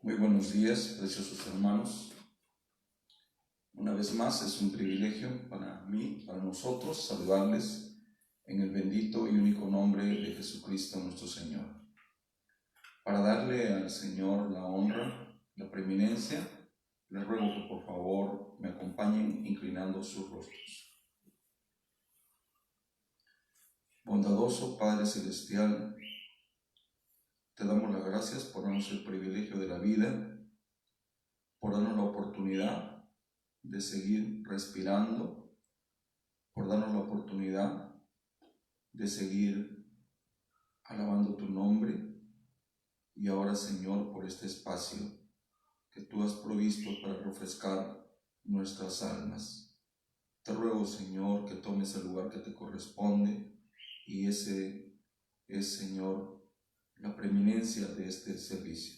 Muy buenos días, preciosos hermanos. Una vez más es un privilegio para mí, para nosotros, saludarles en el bendito y único nombre de Jesucristo nuestro Señor. Para darle al Señor la honra, la preeminencia, les ruego que por favor me acompañen inclinando sus rostros. Bondadoso Padre Celestial, te damos las gracias por darnos el privilegio de la vida, por darnos la oportunidad de seguir respirando, por darnos la oportunidad de seguir alabando tu nombre, y ahora, Señor, por este espacio que tú has provisto para refrescar nuestras almas. Te ruego, Señor, que tomes el lugar que te corresponde, y ese es, Señor, la preeminencia de este servicio.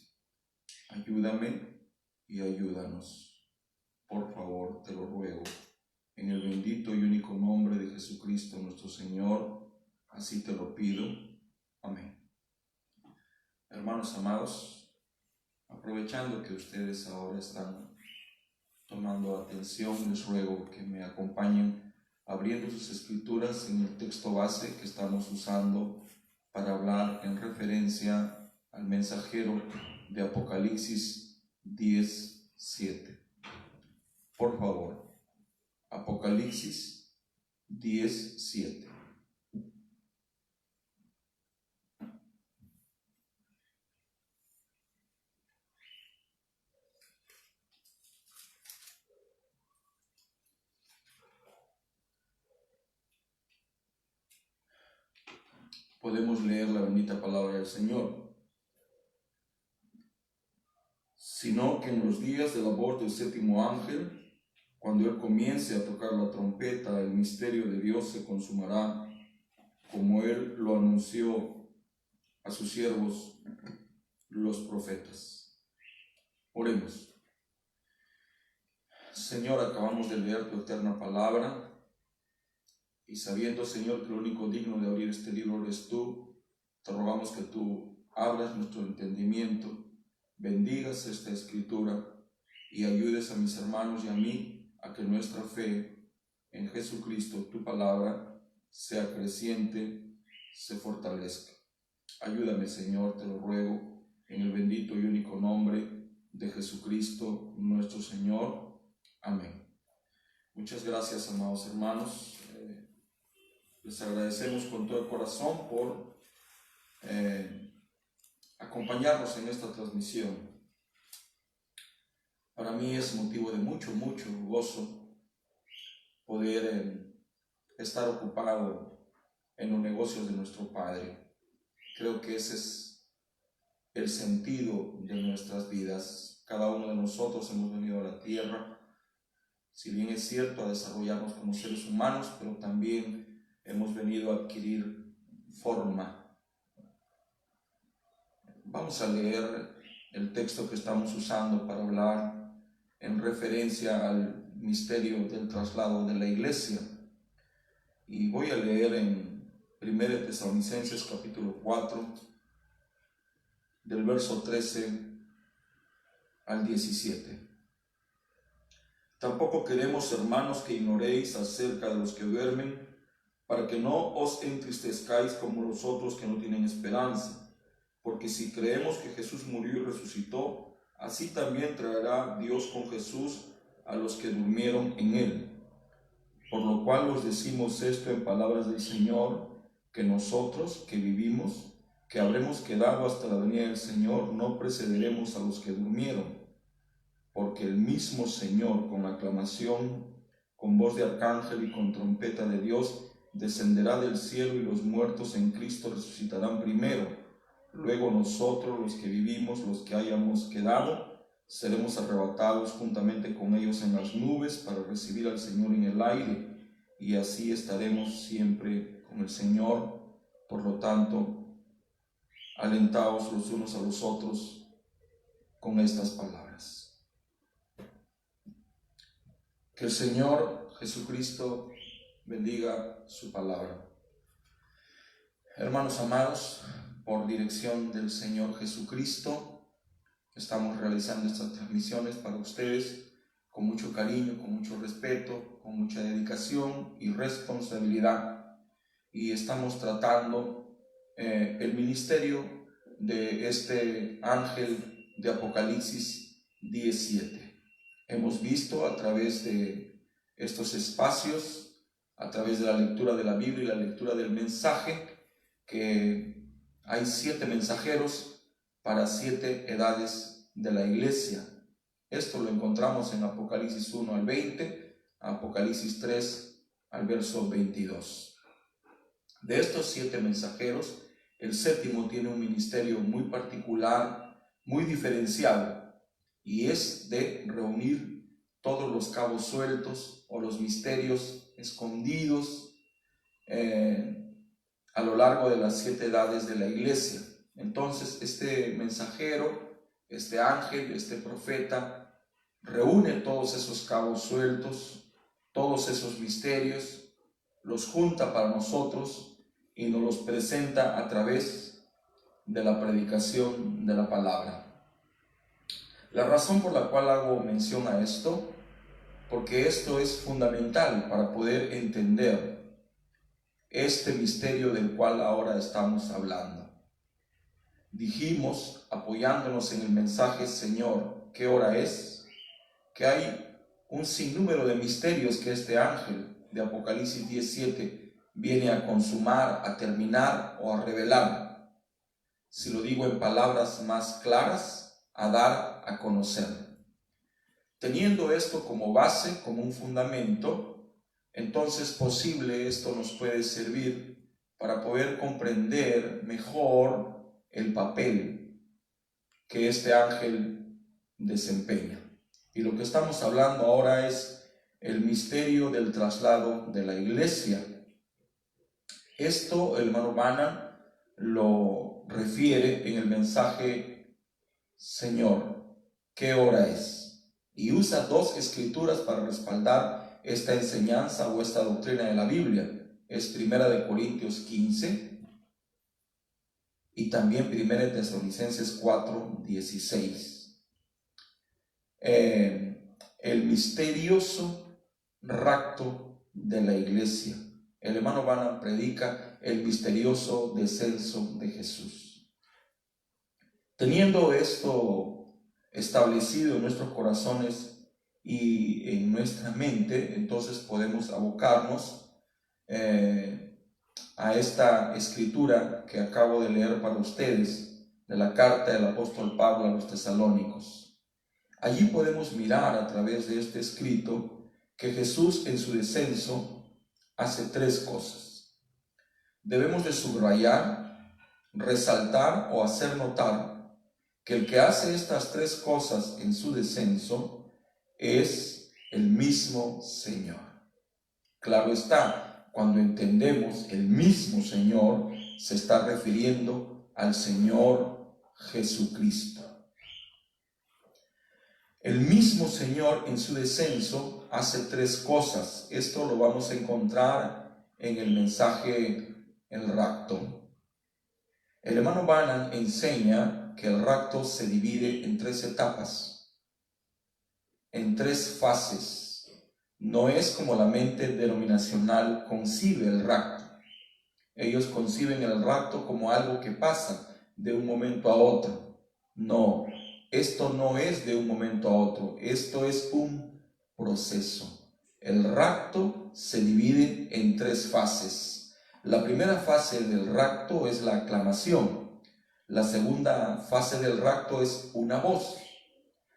Ayúdame y ayúdanos. Por favor, te lo ruego, en el bendito y único nombre de Jesucristo nuestro Señor, así te lo pido. Amén. Hermanos amados, aprovechando que ustedes ahora están tomando atención, les ruego que me acompañen abriendo sus escrituras en el texto base que estamos usando para hablar en referencia al mensajero de Apocalipsis 10:7. Por favor, Apocalipsis 10:7. Podemos leer la bendita palabra del Señor. Sino que en los días de la voz del séptimo ángel, cuando él comience a tocar la trompeta, el misterio de Dios se consumará, como él lo anunció a sus siervos, los profetas. Oremos. Señor, acabamos de leer tu eterna palabra, y sabiendo, Señor, que lo único digno de abrir este libro eres tú, te rogamos que tú abras nuestro entendimiento, bendigas esta escritura y ayudes a mis hermanos y a mí a que nuestra fe en Jesucristo, tu palabra, sea creciente, se fortalezca. Ayúdame, Señor, te lo ruego, en el bendito y único nombre de Jesucristo, nuestro Señor. Amén. Muchas gracias, amados hermanos. Les agradecemos con todo el corazón por acompañarnos en esta transmisión. Para mí es motivo de mucho gozo poder estar ocupado en los negocios de nuestro Padre. Creo que ese es el sentido de nuestras vidas. Cada uno de nosotros hemos venido a la tierra, si bien es cierto, a desarrollarnos como seres humanos, pero también hemos venido a adquirir forma. Vamos a leer el texto que estamos usando para hablar en referencia al misterio del traslado de la iglesia. Y voy a leer en 1 Tesalonicenses capítulo 4, del verso 13 al 17. Tampoco queremos, hermanos, que ignoréis acerca de los que duermen, para que no os entristezcáis como los otros que no tienen esperanza. Porque si creemos que Jesús murió y resucitó, así también traerá Dios con Jesús a los que durmieron en él. Por lo cual os decimos esto en palabras del Señor, que nosotros que vivimos, que habremos quedado hasta la venida del Señor, no precederemos a los que durmieron. Porque el mismo Señor, con aclamación, con voz de arcángel y con trompeta de Dios, descenderá del cielo, y los muertos en Cristo resucitarán primero. Luego nosotros, los que vivimos, los que hayamos quedado, seremos arrebatados juntamente con ellos en las nubes para recibir al Señor en el aire, y así estaremos siempre con el Señor. Por lo tanto, alentaos los unos a los otros con estas palabras. Que el Señor Jesucristo bendiga su palabra. Hermanos amados, por dirección del Señor Jesucristo, Estamos realizando estas transmisiones para ustedes con mucho cariño, con mucho respeto, con mucha dedicación y responsabilidad. Y estamos tratando el ministerio de este ángel de Apocalipsis 17. Hemos visto a través de estos espacios, a través de la lectura de la Biblia y la lectura del mensaje, que hay 7 mensajeros para 7 edades de la iglesia. Esto lo encontramos en Apocalipsis 1 al 20, Apocalipsis 3 al verso 22. De estos 7 mensajeros, el 7º tiene un ministerio muy particular, muy diferenciado, y es de reunir todos los cabos sueltos o los misterios escondidos a lo largo de las 7 edades de la iglesia. Entonces, este mensajero, este ángel, este profeta, reúne todos esos cabos sueltos, todos esos misterios, los junta para nosotros y nos los presenta a través de la predicación de la palabra. La razón por la cual hago mención a esto, porque esto es fundamental para poder entender este misterio del cual ahora estamos hablando. Dijimos, apoyándonos en el mensaje Señor, ¿qué hora es? Que hay un sinnúmero de misterios que este ángel de Apocalipsis 17 viene a consumar, a terminar o a revelar. Si lo digo en palabras más claras, a dar a conocer. Teniendo esto como base, como un fundamento, entonces posible esto nos puede servir para poder comprender mejor el papel que este ángel desempeña. Y lo que estamos hablando ahora es el misterio del traslado de la iglesia. Esto el hermano Branham lo refiere en el mensaje Señor, ¿qué hora es? Y usa 2 escrituras para respaldar esta enseñanza o esta doctrina de la Biblia. Es 1 Corintios 15 y también 1 Tesalonicenses 4, 16. El misterioso rapto de la iglesia. El hermano Branham predica el misterioso descenso de Jesús. Teniendo esto establecido en nuestros corazones y en nuestra mente, entonces podemos abocarnos a esta escritura que acabo de leer para ustedes, de la carta del apóstol Pablo a los tesalónicos. Allí podemos mirar a través de este escrito que Jesús en su descenso hace 3 cosas. Debemos de subrayar, resaltar o hacer notar que el que hace estas 3 cosas en su descenso es el mismo Señor. Claro está, cuando entendemos el mismo Señor, se está refiriendo al Señor Jesucristo. El mismo Señor en su descenso hace 3 cosas. Esto lo vamos a encontrar en el mensaje El rapto. El hermano Branham enseña que el rapto se divide en 3 etapas, en 3 fases. No es como la mente denominacional concibe el rapto. Ellos conciben el rapto como algo que pasa de un momento a otro. No, esto no es de un momento a otro, esto es un proceso. El rapto se divide en 3 fases. La primera fase del rapto es la aclamación. La segunda fase del rapto es una voz.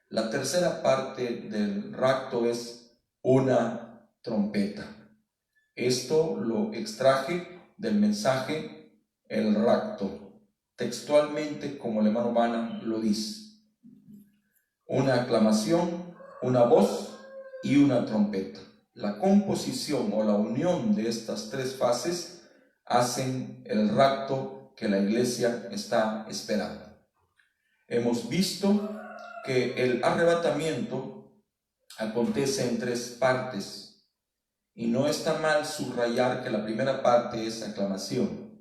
La tercera parte del rapto es una trompeta. Esto lo extraje del mensaje El rapto, textualmente como el hermano Branham lo dice. Una aclamación, una voz y una trompeta. La composición o la unión de estas 3 fases hacen el rapto que la iglesia está esperando. Hemos visto que el arrebatamiento acontece en 3 partes y no está mal subrayar que la primera parte es aclamación.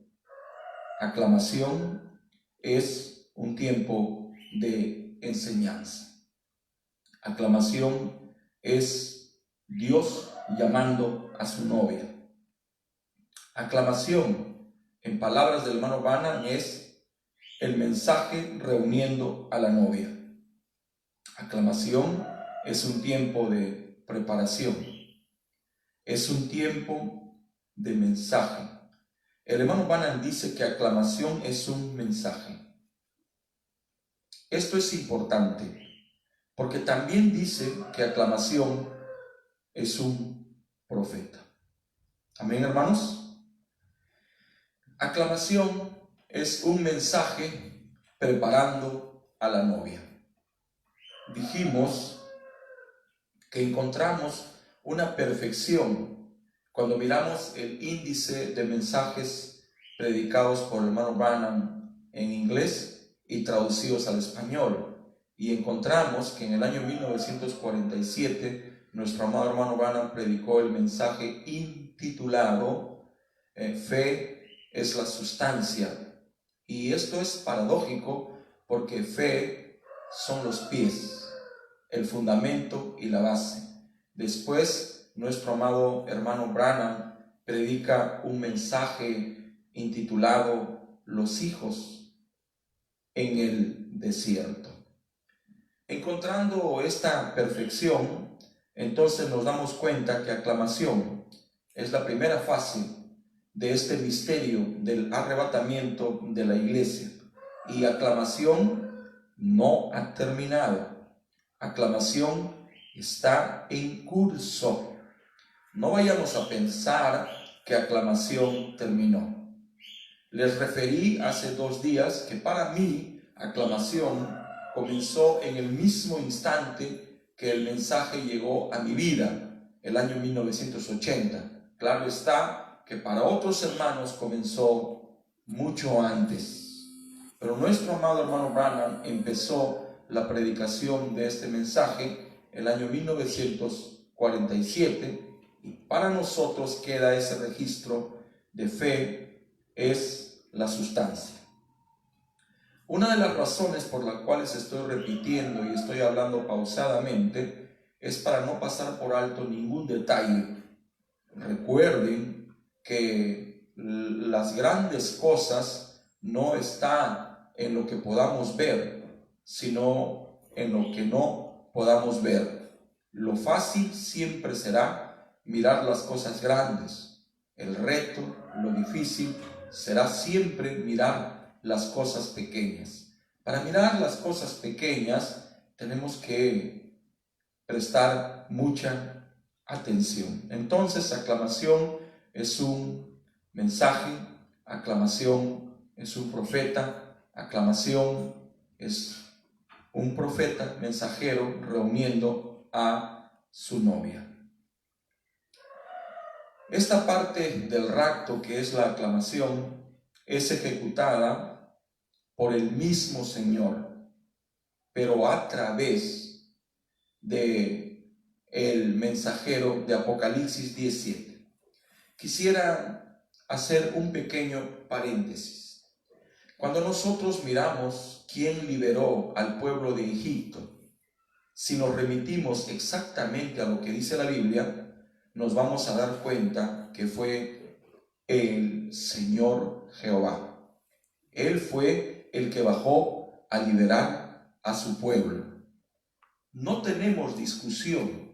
Aclamación es un tiempo de enseñanza. Aclamación es Dios llamando a su novia. Aclamación, en palabras del hermano Branham, es el mensaje reuniendo a la novia. Aclamación es un tiempo de preparación, es un tiempo de mensaje. El hermano Branham dice que aclamación es un mensaje. Esto es importante, porque también dice que aclamación es un profeta. Amén, hermanos. Aclamación es un mensaje preparando a la novia. Dijimos que encontramos una perfección cuando miramos el índice de mensajes predicados por el hermano Branham en inglés y traducidos al español, y encontramos que en el año 1947 nuestro amado hermano Branham predicó el mensaje intitulado Fe es la sustancia. Y esto es paradójico porque fe son los pies, el fundamento y la base. Después, nuestro amado hermano Branham predica un mensaje intitulado Los hijos en el desierto. Encontrando esta perfección, entonces nos damos cuenta que aclamación es la primera fase de este misterio del arrebatamiento de la iglesia. Y aclamación no ha terminado. Aclamación está en curso. No vayamos a pensar que aclamación terminó. Les referí hace 2 días que para mí aclamación comenzó en el mismo instante que el mensaje llegó a mi vida, el año 1980. Claro está que para otros hermanos comenzó mucho antes. Pero nuestro amado hermano Branham empezó la predicación de este mensaje el año 1947 y para nosotros queda ese registro de fe es la sustancia. Una de las razones por las cuales estoy repitiendo y estoy hablando pausadamente es para no pasar por alto ningún detalle. Recuerden que las grandes cosas no están en lo que podamos ver, sino en lo que no podamos ver. Lo fácil siempre será mirar las cosas grandes. El reto, lo difícil, será siempre mirar las cosas pequeñas. Para mirar las cosas pequeñas tenemos que prestar mucha atención. Entonces, aclamación es un mensaje, aclamación es un profeta, aclamación es un profeta mensajero reuniendo a su novia. Esta parte del rapto, que es la aclamación, es ejecutada por el mismo Señor, pero a través de el mensajero de Apocalipsis 17. Quisiera hacer un pequeño paréntesis. Cuando nosotros miramos quién liberó al pueblo de Egipto, si nos remitimos exactamente a lo que dice la Biblia, nos vamos a dar cuenta que fue el Señor Jehová. Él fue el que bajó a liberar a su pueblo. No tenemos discusión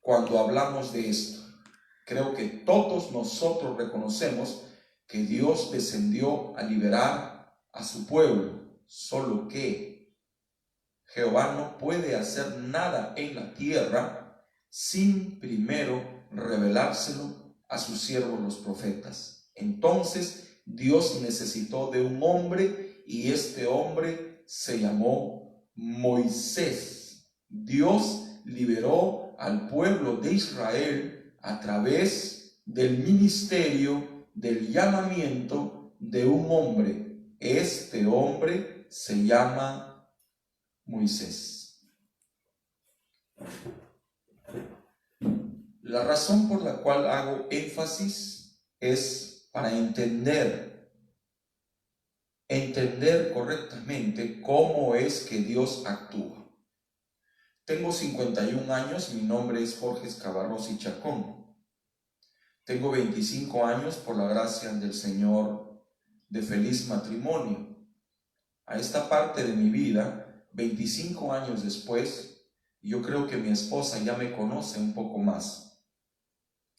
cuando hablamos de esto. Creo que todos nosotros reconocemos que Dios descendió a liberar a su pueblo, solo que Jehová no puede hacer nada en la tierra sin primero revelárselo a sus siervos los profetas. Entonces Dios necesitó de un hombre y este hombre se llamó Moisés. Dios liberó al pueblo de Israel a través del ministerio, del llamamiento de un hombre. Este hombre se llama Moisés. La razón por la cual hago énfasis es para entender entender correctamente cómo es que Dios actúa. Tengo 51 años, mi nombre es Jorge Escabarros y Chacón. Tengo 25 años por la gracia del Señor de feliz matrimonio. A esta parte de mi vida, 25 años después, yo creo que mi esposa ya me conoce un poco más.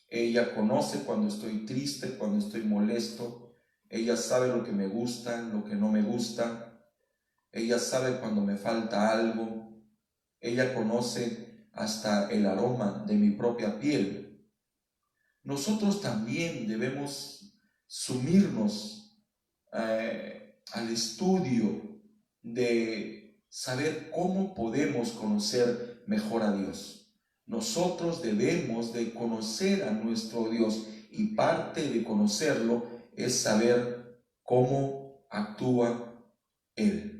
Ella conoce cuando estoy triste, cuando estoy molesto. Ella sabe lo que me gusta, lo que no me gusta. Ella sabe cuando me falta algo. Ella conoce hasta el aroma de mi propia piel. Nosotros también debemos sumirnos al estudio de saber cómo podemos conocer mejor a Dios. Nosotros debemos de conocer a nuestro Dios y parte de conocerlo es saber cómo actúa Él.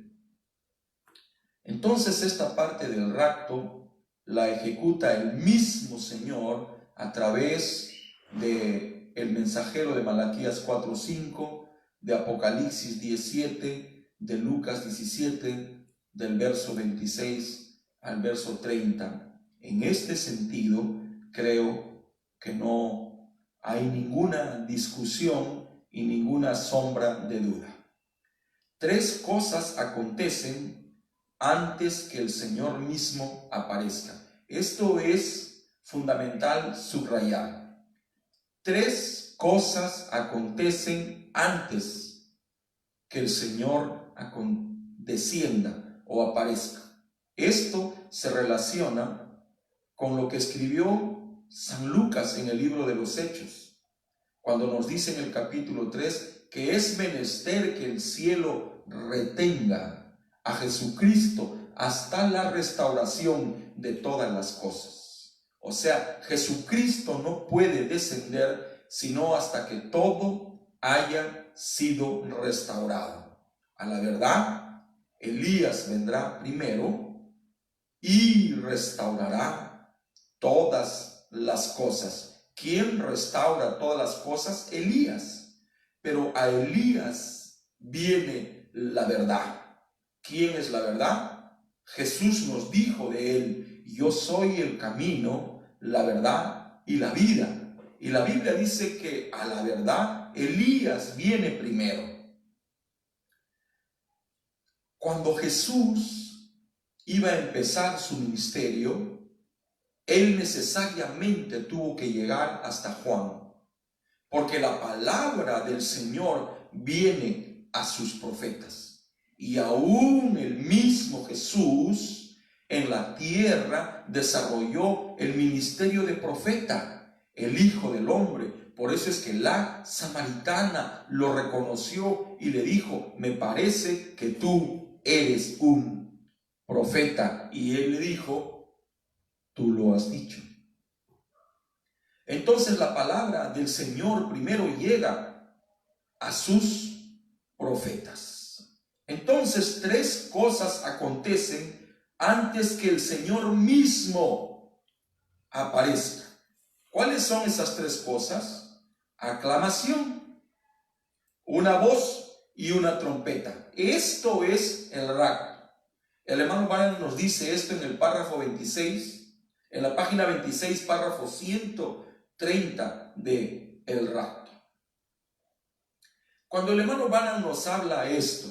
Entonces esta parte del rapto la ejecuta el mismo Señor a través de el mensajero de Malaquías 4:5, de Apocalipsis 17, de Lucas 17, del verso 26 al verso 30. En este sentido, creo que no hay ninguna discusión y ninguna sombra de duda. 3 cosas acontecen antes que el Señor mismo aparezca. Esto es fundamental subrayar. 3 cosas acontecen antes que el Señor descienda o aparezca. Esto se relaciona con lo que escribió San Lucas en el libro de los Hechos, cuando nos dice en el capítulo 3 que es menester que el cielo retenga a Jesucristo hasta la restauración de todas las cosas. O sea, Jesucristo no puede descender sino hasta que todo haya sido restaurado. A la verdad, Elías vendrá primero y restaurará todas las cosas. ¿Quién restaura todas las cosas? Elías. Pero a Elías viene la verdad. ¿Quién es la verdad? Jesús nos dijo de él: yo soy el camino, la verdad y la vida. Y la Biblia dice que a la verdad Elías viene primero. Cuando Jesús iba a empezar su ministerio, él necesariamente tuvo que llegar hasta Juan, porque la palabra del Señor viene a sus profetas. Y aún el mismo Jesús en la tierra desarrolló el ministerio de profeta, el Hijo del Hombre. Por eso es que la samaritana lo reconoció y le dijo: me parece que tú eres un profeta. Y él le dijo: tú lo has dicho. Entonces la palabra del Señor primero llega a sus profetas. Entonces 3 cosas acontecen antes que el Señor mismo aparezca. ¿Cuáles son esas 3 cosas? Aclamación, una voz y una trompeta. Esto es el rapto. El hermano Branham nos dice esto en el párrafo 26, en la página 26, párrafo 130 de el rapto. Cuando el hermano Branham nos habla esto,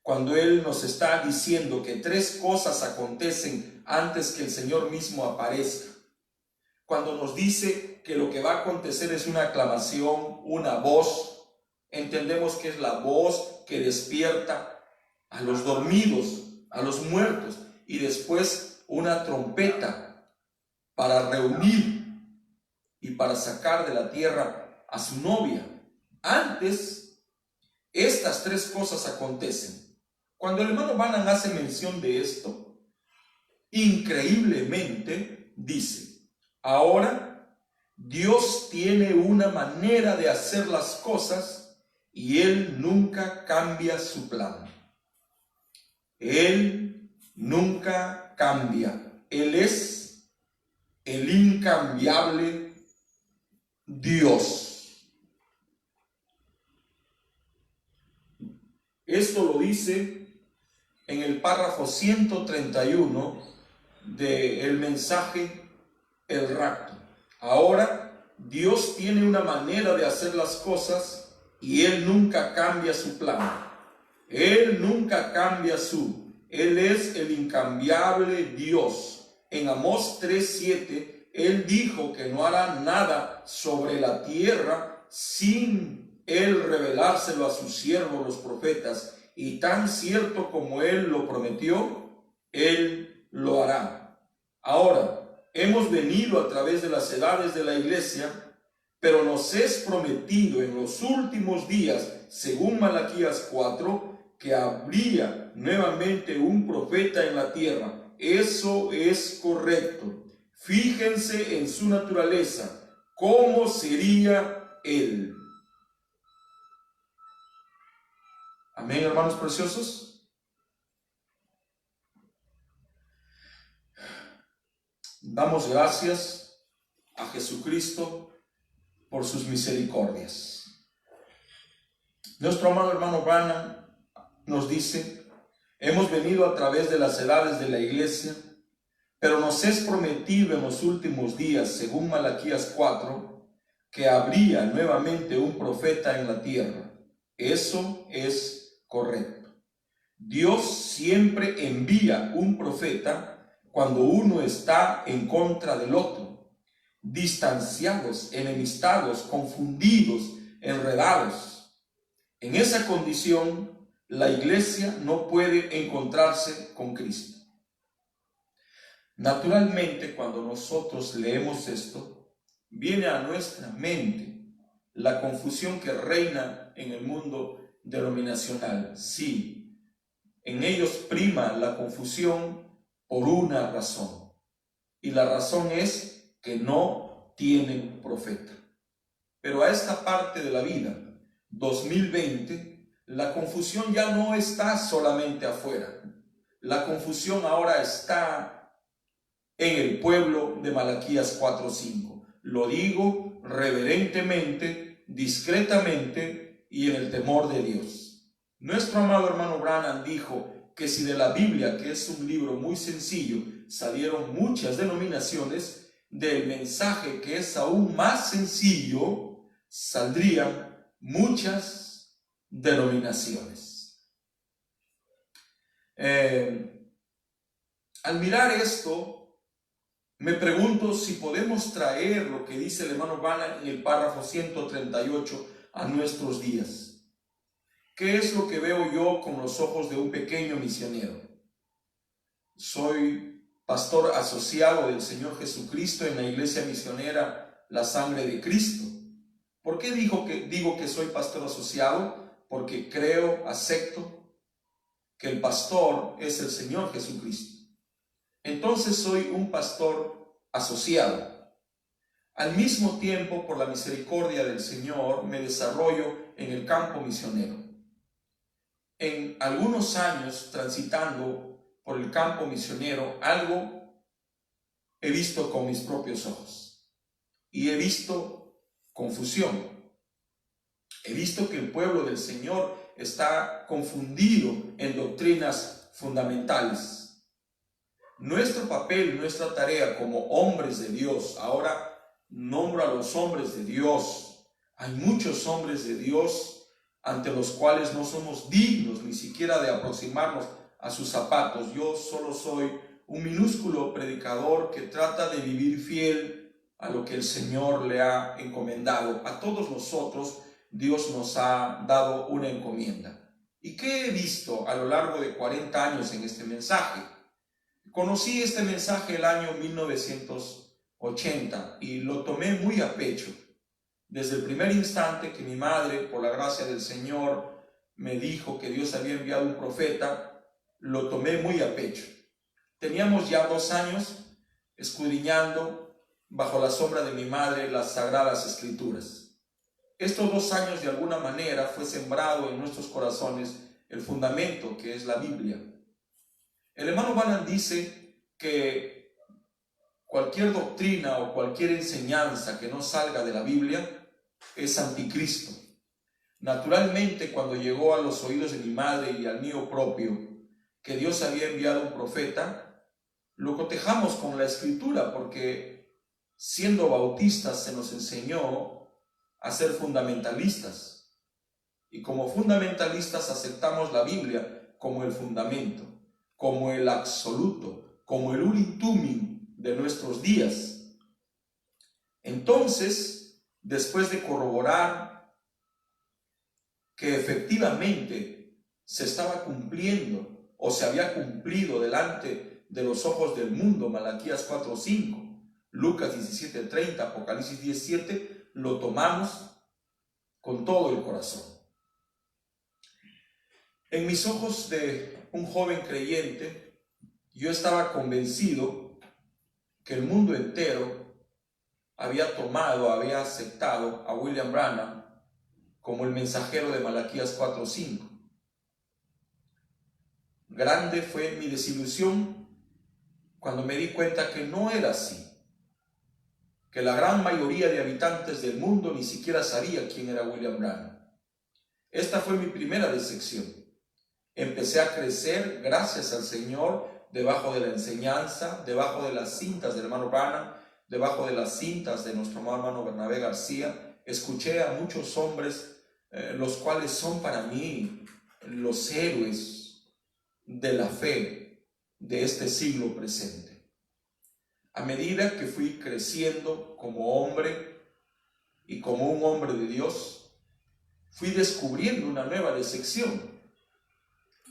cuando él nos está diciendo que 3 cosas acontecen antes que el Señor mismo aparezca, cuando nos dice que lo que va a acontecer es una aclamación, una voz, entendemos que es la voz que despierta a los dormidos, a los muertos, y después una trompeta para reunir y para sacar de la tierra a su novia. Antes, estas 3 cosas acontecen. Cuando el hermano Branham hace mención de esto, increíblemente dice: ahora Dios tiene una manera de hacer las cosas y Él nunca cambia su plan. Él nunca cambia. Él es el incambiable Dios. Esto lo dice en el párrafo 131 del mensaje El Rapto. Ahora, Dios tiene una manera de hacer las cosas y Él nunca cambia su plan. Él nunca cambia Él es el incambiable Dios. En Amós 3:7, Él dijo que no hará nada sobre la tierra sin Él revelárselo a sus siervos los profetas. Y tan cierto como Él lo prometió, Él lo hará. Ahora, hemos venido a través de las edades de la iglesia, pero nos es prometido en los últimos días, según Malaquías 4, que habría nuevamente un profeta en la tierra. Eso es correcto. Fíjense en su naturaleza. ¿Cómo sería él? Amén, hermanos preciosos. Damos gracias a Jesucristo por sus misericordias. Nuestro amado hermano Branham nos dice: hemos venido a través de las edades de la iglesia, pero nos es prometido en los últimos días, según Malaquías 4, que habría nuevamente un profeta en la tierra. Eso es correcto. Dios siempre envía un profeta cuando uno está en contra del otro, distanciados, enemistados, confundidos, enredados. En esa condición, la iglesia no puede encontrarse con Cristo. Naturalmente, cuando nosotros leemos esto, viene a nuestra mente la confusión que reina en el mundo denominacional. Sí, en ellos prima la confusión por una razón, y la razón es que no tienen profeta. Pero a esta parte de la vida, 2020, la confusión ya no está solamente afuera. La confusión ahora está en el pueblo de Malaquías 4:5. Lo digo reverentemente, discretamente y en el temor de Dios. Nuestro amado hermano Branham dijo que si de la Biblia, que es un libro muy sencillo, salieron muchas denominaciones, del mensaje, que es aún más sencillo, saldrían muchas denominaciones. Al mirar esto, me pregunto si podemos traer lo que dice el hermano Branham en el párrafo 138 a nuestros días. ¿Qué es lo que veo yo con los ojos de un pequeño misionero? Soy pastor asociado del Señor Jesucristo en la iglesia misionera La Sangre de Cristo. ¿Por qué digo que soy pastor asociado? Porque creo, acepto que el pastor es el Señor Jesucristo. Entonces soy un pastor asociado. Al mismo tiempo, por la misericordia del Señor, me desarrollo en el campo misionero. En algunos años transitando por el campo misionero, algo he visto con mis propios ojos. Y he visto confusión. He visto que el pueblo del Señor está confundido en doctrinas fundamentales. Nuestro papel, nuestra tarea como hombres de Dios, ahora nombro a los hombres de Dios. Hay muchos hombres de Dios ante los cuales no somos dignos ni siquiera de aproximarnos a sus zapatos. Yo solo soy un minúsculo predicador que trata de vivir fiel a lo que el Señor le ha encomendado. A todos nosotros Dios nos ha dado una encomienda. ¿Y qué he visto a lo largo de 40 años en este mensaje? Conocí este mensaje el año 1980 y lo tomé muy a pecho. Desde el primer instante que mi madre, por la gracia del Señor, me dijo que Dios había enviado un profeta, lo tomé muy a pecho. Teníamos ya 2 años escudriñando bajo la sombra de mi madre las Sagradas Escrituras. Estos 2 años de alguna manera fue sembrado en nuestros corazones el fundamento que es la Biblia. El hermano Branham dice que cualquier doctrina o cualquier enseñanza que no salga de la Biblia es anticristo. Naturalmente, cuando llegó a los oídos de mi madre y al mío propio que Dios había enviado un profeta, lo cotejamos con la Escritura, porque siendo bautistas se nos enseñó a ser fundamentalistas. Y como fundamentalistas aceptamos la Biblia como el fundamento, como el absoluto, como el uritumim de nuestros días. Entonces, después de corroborar que efectivamente se estaba cumpliendo o se había cumplido delante de los ojos del mundo, Malaquías 4:5, Lucas 17:30, Apocalipsis 10:7, lo tomamos con todo el corazón. En mis ojos de un joven creyente, yo estaba convencido que el mundo entero había tomado, había aceptado a William Branham como el mensajero de Malaquías 4:5. Grande fue mi desilusión cuando me di cuenta que no era así, que la gran mayoría de habitantes del mundo ni siquiera sabía quién era William Branham. Esta fue mi primera decepción. Empecé a crecer, gracias al Señor, debajo de la enseñanza, debajo de las cintas del hermano Branham, debajo de las cintas de nuestro hermano Bernabé García. Escuché a muchos hombres, los cuales son para mí los héroes de la fe de este siglo presente. A medida que fui creciendo como hombre y como un hombre de Dios, fui descubriendo una nueva decepción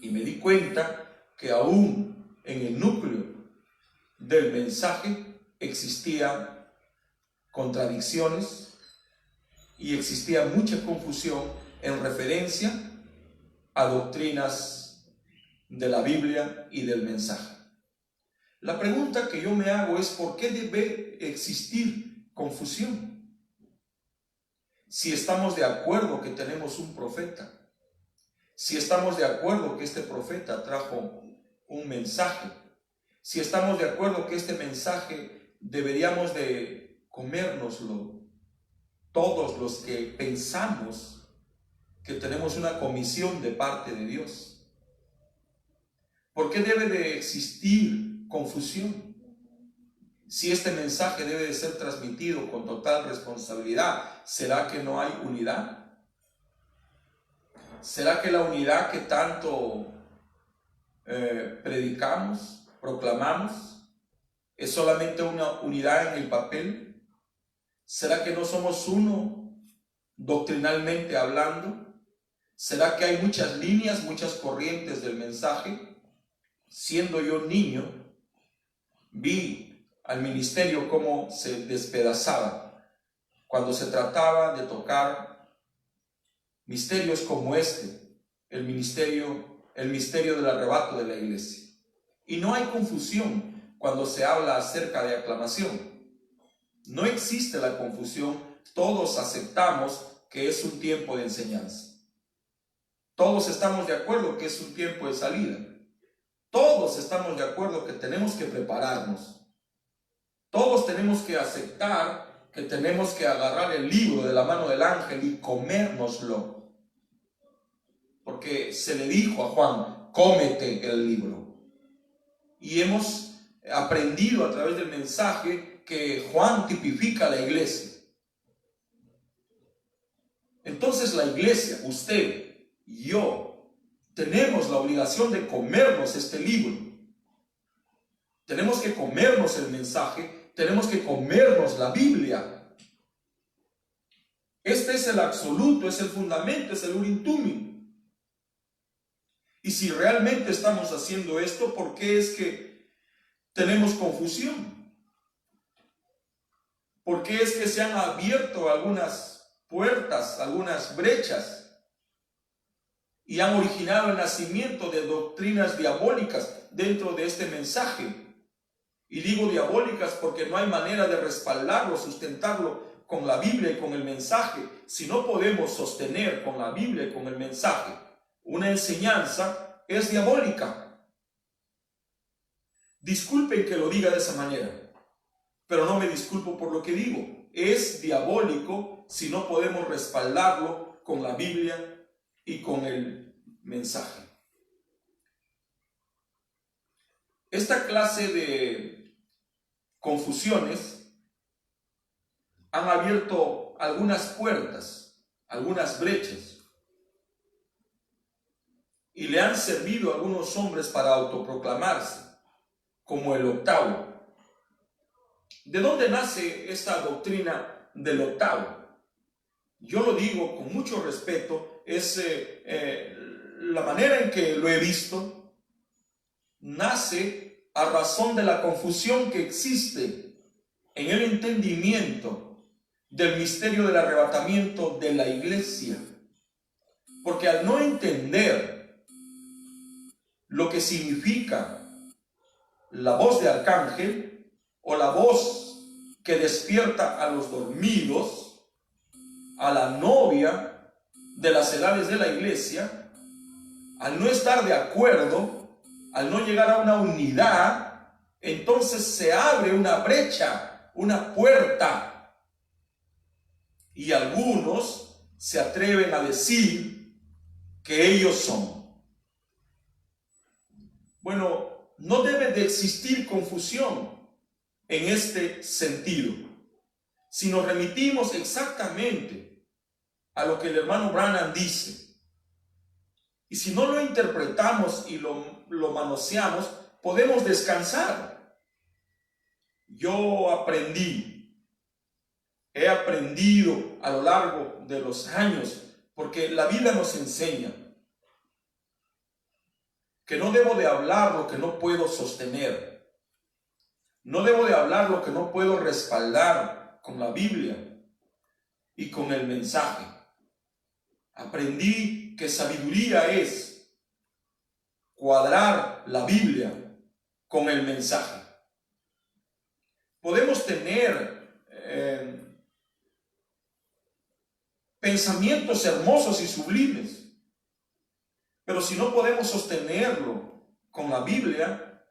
y me di cuenta que aún en el núcleo del mensaje existían contradicciones y existía mucha confusión en referencia a doctrinas de la Biblia y del mensaje. La pregunta que yo me hago es: ¿por qué debe existir confusión? Si estamos de acuerdo que tenemos un profeta, si estamos de acuerdo que este profeta trajo un mensaje, si estamos de acuerdo que este mensaje deberíamos de comérnoslo todos los que pensamos que tenemos una comisión de parte de Dios. ¿Por qué debe de existir confusión? Si este mensaje debe de ser transmitido con total responsabilidad, ¿será que no hay unidad? ¿Será que la unidad que tanto predicamos, proclamamos, es solamente una unidad en el papel? ¿Será que no somos uno doctrinalmente hablando? ¿Será que hay muchas líneas, muchas corrientes del mensaje? Siendo yo niño, vi al ministerio cómo se despedazaba cuando se trataba de tocar misterios como este, el misterio del arrebato de la iglesia. Y no hay confusión cuando se habla acerca de aclamación. No existe la confusión. Todos aceptamos que es un tiempo de enseñanza. Todos estamos de acuerdo que es un tiempo de salida. Todos estamos de acuerdo que tenemos que prepararnos. Todos tenemos que aceptar que tenemos que agarrar el libro de la mano del ángel y comérnoslo. Porque se le dijo a Juan: cómete el libro. Y hemos aprendido a través del mensaje que Juan tipifica a la iglesia. Entonces la iglesia, usted y yo, tenemos la obligación de comernos este libro. Tenemos que comernos el mensaje, tenemos que comernos la Biblia. Este es el absoluto, es el fundamento, es el Urim Tumim. Y si realmente estamos haciendo esto, ¿por qué es que tenemos confusión? ¿Por qué es que se han abierto algunas puertas, algunas brechas? Y han originado el nacimiento de doctrinas diabólicas dentro de este mensaje. Y digo diabólicas porque no hay manera de respaldarlo, sustentarlo con la Biblia y con el mensaje. Si no podemos sostener con la Biblia y con el mensaje una enseñanza, es diabólica. Disculpen que lo diga de esa manera, pero no me disculpo por lo que digo. Es diabólico si no podemos respaldarlo con la Biblia y con el mensaje. Esta clase de confusiones han abierto algunas puertas, algunas brechas, y le han servido a algunos hombres para autoproclamarse como el octavo. ¿De dónde nace esta doctrina del octavo? Yo lo digo con mucho respeto, es la manera en que lo he visto, nace a razón de la confusión que existe en el entendimiento del misterio del arrebatamiento de la iglesia. Porque al no entender lo que significa la voz de arcángel o la voz que despierta a los dormidos, a la novia de las edades de la iglesia, al no estar de acuerdo, al no llegar a una unidad, entonces se abre una brecha, una puerta, y algunos se atreven a decir que ellos son. Bueno, no debe de existir confusión en este sentido. Si nos remitimos exactamente a lo que el hermano Branham dice, y si no lo interpretamos y lo manoseamos, podemos descansar. Yo he aprendido a lo largo de los años, porque la Biblia nos enseña que no debo de hablar lo que no puedo sostener. No debo de hablar lo que no puedo respaldar con la Biblia y con el mensaje. Aprendí que sabiduría es cuadrar la Biblia con el mensaje. Podemos tener pensamientos hermosos y sublimes, pero si no podemos sostenerlo con la Biblia,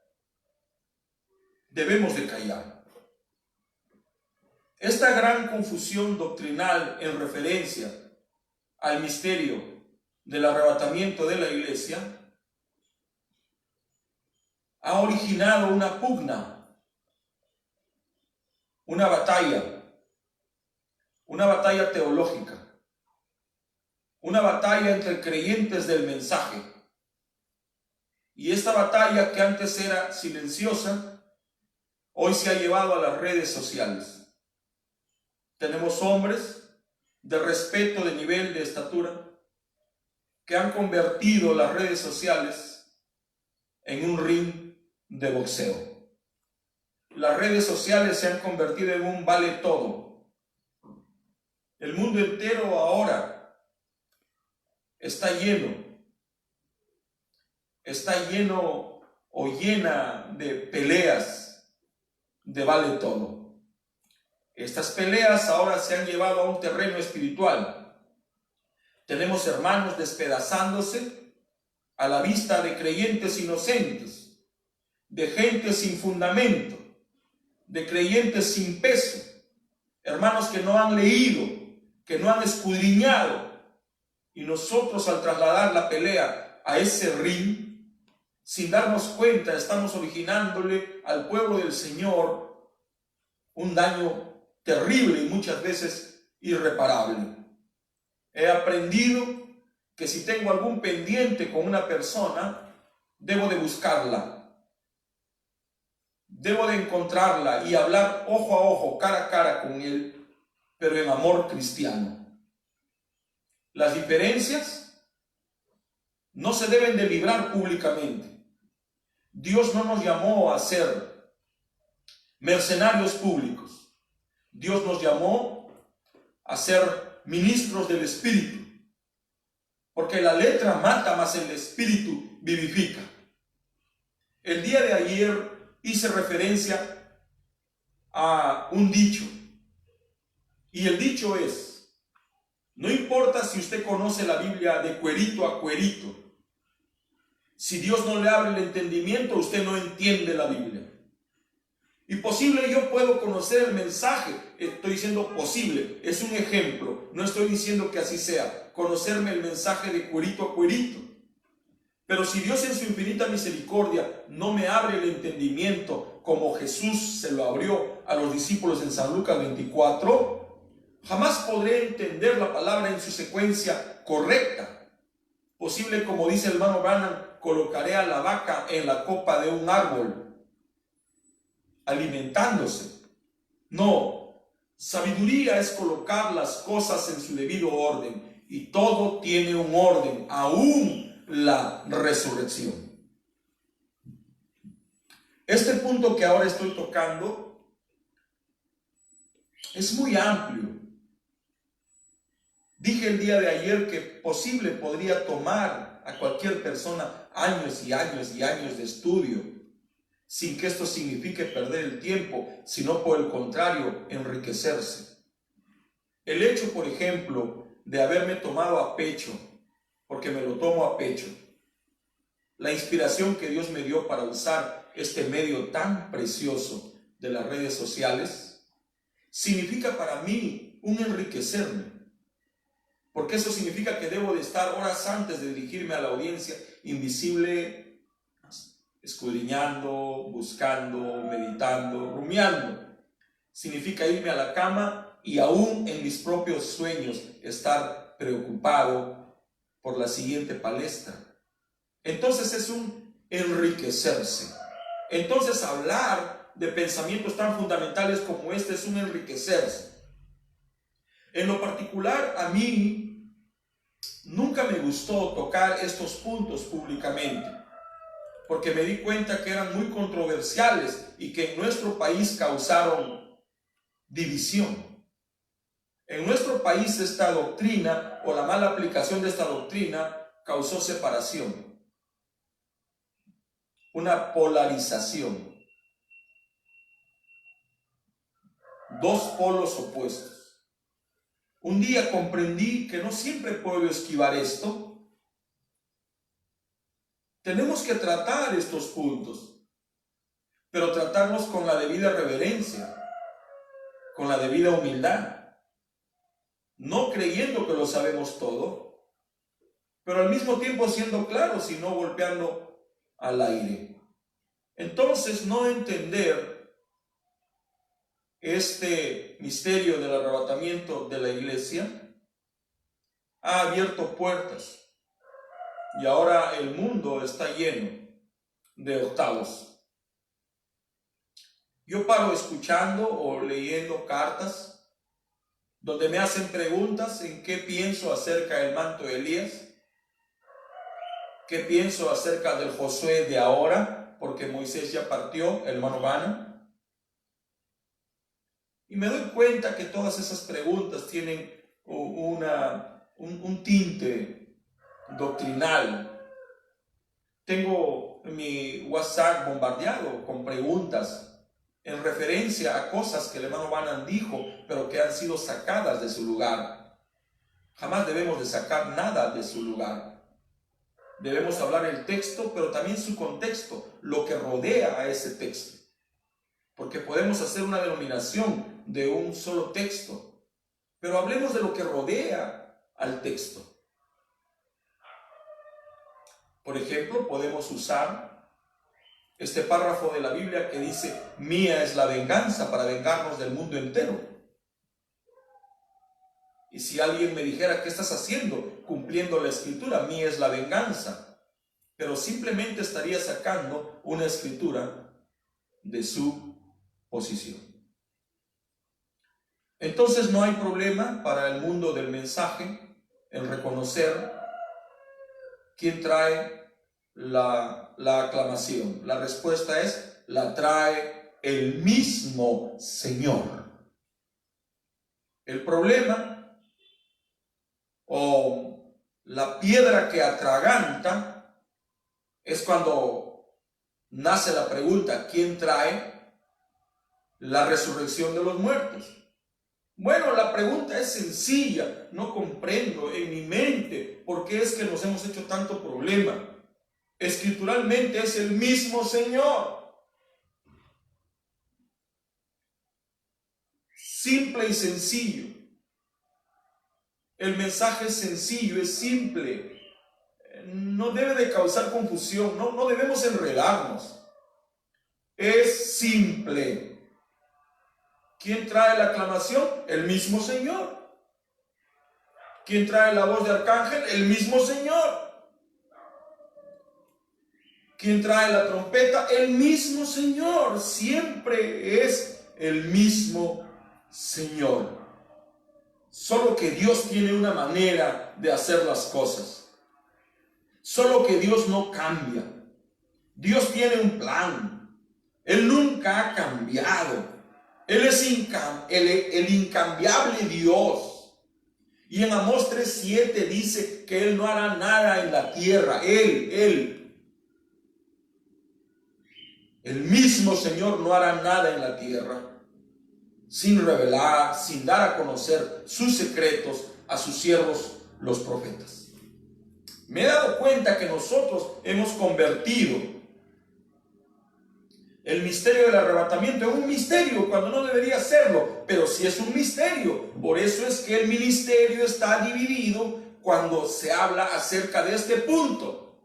debemos de callar. Esta gran confusión doctrinal en referencia al misterio del arrebatamiento de la iglesia ha originado una pugna, una batalla teológica, una batalla entre creyentes del mensaje. Y esta batalla, que antes era silenciosa, hoy se ha llevado a las redes sociales. Tenemos hombres de respeto, de nivel, de estatura, que han convertido las redes sociales en un ring de boxeo. Las redes sociales se han convertido en un vale todo. El mundo entero ahora está lleno o llena de peleas de vale todo. Estas peleas ahora se han llevado a un terreno espiritual. Tenemos hermanos despedazándose a la vista de creyentes inocentes, de gente sin fundamento, de creyentes sin peso, hermanos que no han leído, que no han escudriñado, y nosotros, al trasladar la pelea a ese ring, sin darnos cuenta, estamos originándole al pueblo del Señor un daño terrible y muchas veces irreparable. He aprendido que si tengo algún pendiente con una persona, debo de buscarla, debo de encontrarla y hablar ojo a ojo, cara a cara con él, pero en amor cristiano. Las diferencias no se deben de librar públicamente. Dios no nos llamó a ser mercenarios públicos. Dios nos llamó a ser ministros del Espíritu, porque la letra mata, mas el Espíritu vivifica. El día de ayer hice referencia a un dicho, y el dicho es: no importa si usted conoce la Biblia de cuerito a cuerito, si Dios no le abre el entendimiento, usted no entiende la Biblia. Y posible yo puedo conocer el mensaje. Estoy diciendo posible, es un ejemplo. No estoy diciendo que así sea. Conocerme el mensaje de cuerito a cuerito. Pero si Dios en su infinita misericordia no me abre el entendimiento como Jesús se lo abrió a los discípulos en San Lucas 24, jamás podré entender la palabra en su secuencia correcta. Posible, como dice el hermano Branham, colocaré a la vaca en la copa de un árbol, alimentándose. No, sabiduría es colocar las cosas en su debido orden, y todo tiene un orden, aún la resurrección. Este punto que ahora estoy tocando es muy amplio. Dije el día de ayer que posible podría tomar a cualquier persona años y años y años de estudio, sin que esto signifique perder el tiempo, sino por el contrario, enriquecerse. El hecho, por ejemplo, de haberme tomado a pecho, porque me lo tomo a pecho, la inspiración que Dios me dio para usar este medio tan precioso de las redes sociales, significa para mí un enriquecerme, porque eso significa que debo de estar horas antes de dirigirme a la audiencia invisible, escudriñando, buscando, meditando, rumiando. Significa irme a la cama y aún en mis propios sueños estar preocupado por la siguiente palestra. Entonces es un enriquecerse. Entonces hablar de pensamientos tan fundamentales como este es un enriquecerse. En lo particular, a mí nunca me gustó tocar estos puntos públicamente, porque me di cuenta que eran muy controversiales y que en nuestro país causaron división. En nuestro país esta doctrina o la mala aplicación de esta doctrina causó separación, una polarización, dos polos opuestos. Un día comprendí que no siempre puedo esquivar esto. Tenemos que tratar estos puntos, pero tratarlos con la debida reverencia, con la debida humildad, no creyendo que lo sabemos todo, pero al mismo tiempo siendo claros y no golpeando al aire. Entonces, no entender este misterio del arrebatamiento de la iglesia ha abierto puertas. Y ahora el mundo está lleno de octavos. Yo paro escuchando o leyendo cartas donde me hacen preguntas en qué pienso acerca del manto de Elías, qué pienso acerca del Josué de ahora, porque Moisés ya partió, el hermano Branham. Y me doy cuenta que todas esas preguntas tienen un tinte doctrinal. Tengo mi WhatsApp bombardeado con preguntas en referencia a cosas que el hermano Branham dijo, pero que han sido sacadas de su lugar. Jamás debemos de sacar nada de su lugar. Debemos hablar el texto, pero también su contexto, lo que rodea a ese texto. Porque podemos hacer una denominación de un solo texto, pero hablemos de lo que rodea al texto. Por ejemplo, podemos usar este párrafo de la Biblia que dice: mía es la venganza para vengarnos del mundo entero. Y si alguien me dijera: ¿qué estás haciendo? Cumpliendo la escritura, mía es la venganza. Pero simplemente estaría sacando una escritura de su posición. Entonces no hay problema para el mundo del mensaje en reconocer quién trae la aclamación. La respuesta es: la trae el mismo Señor. El problema o la piedra que atraganta es cuando nace la pregunta: ¿quién trae la resurrección de los muertos? Bueno, la pregunta es sencilla. No comprendo en mi mente por qué es que nos hemos hecho tanto problema. Escrituralmente es el mismo Señor. simple y sencillo. El mensaje es sencillo, es simple. No debe de causar confusión, no debemos enredarnos. Es simple. ¿Quién trae la aclamación? El mismo Señor. ¿Quién trae la voz de arcángel? El mismo Señor. ¿Quién trae la trompeta? El mismo Señor. Siempre es el mismo Señor. Solo que Dios tiene una manera de hacer las cosas. Solo que Dios no cambia. Dios tiene un plan. Él nunca ha cambiado. Él es el incambiable Dios. Y en Amós 3:7 dice que Él no hará nada en la tierra. El mismo Señor no hará nada en la tierra sin revelar, sin dar a conocer sus secretos a sus siervos los profetas. Me he dado cuenta que nosotros hemos convertido el misterio del arrebatamiento en un misterio cuando no debería serlo, pero sí es un misterio. Por eso es que el ministerio está dividido cuando se habla acerca de este punto.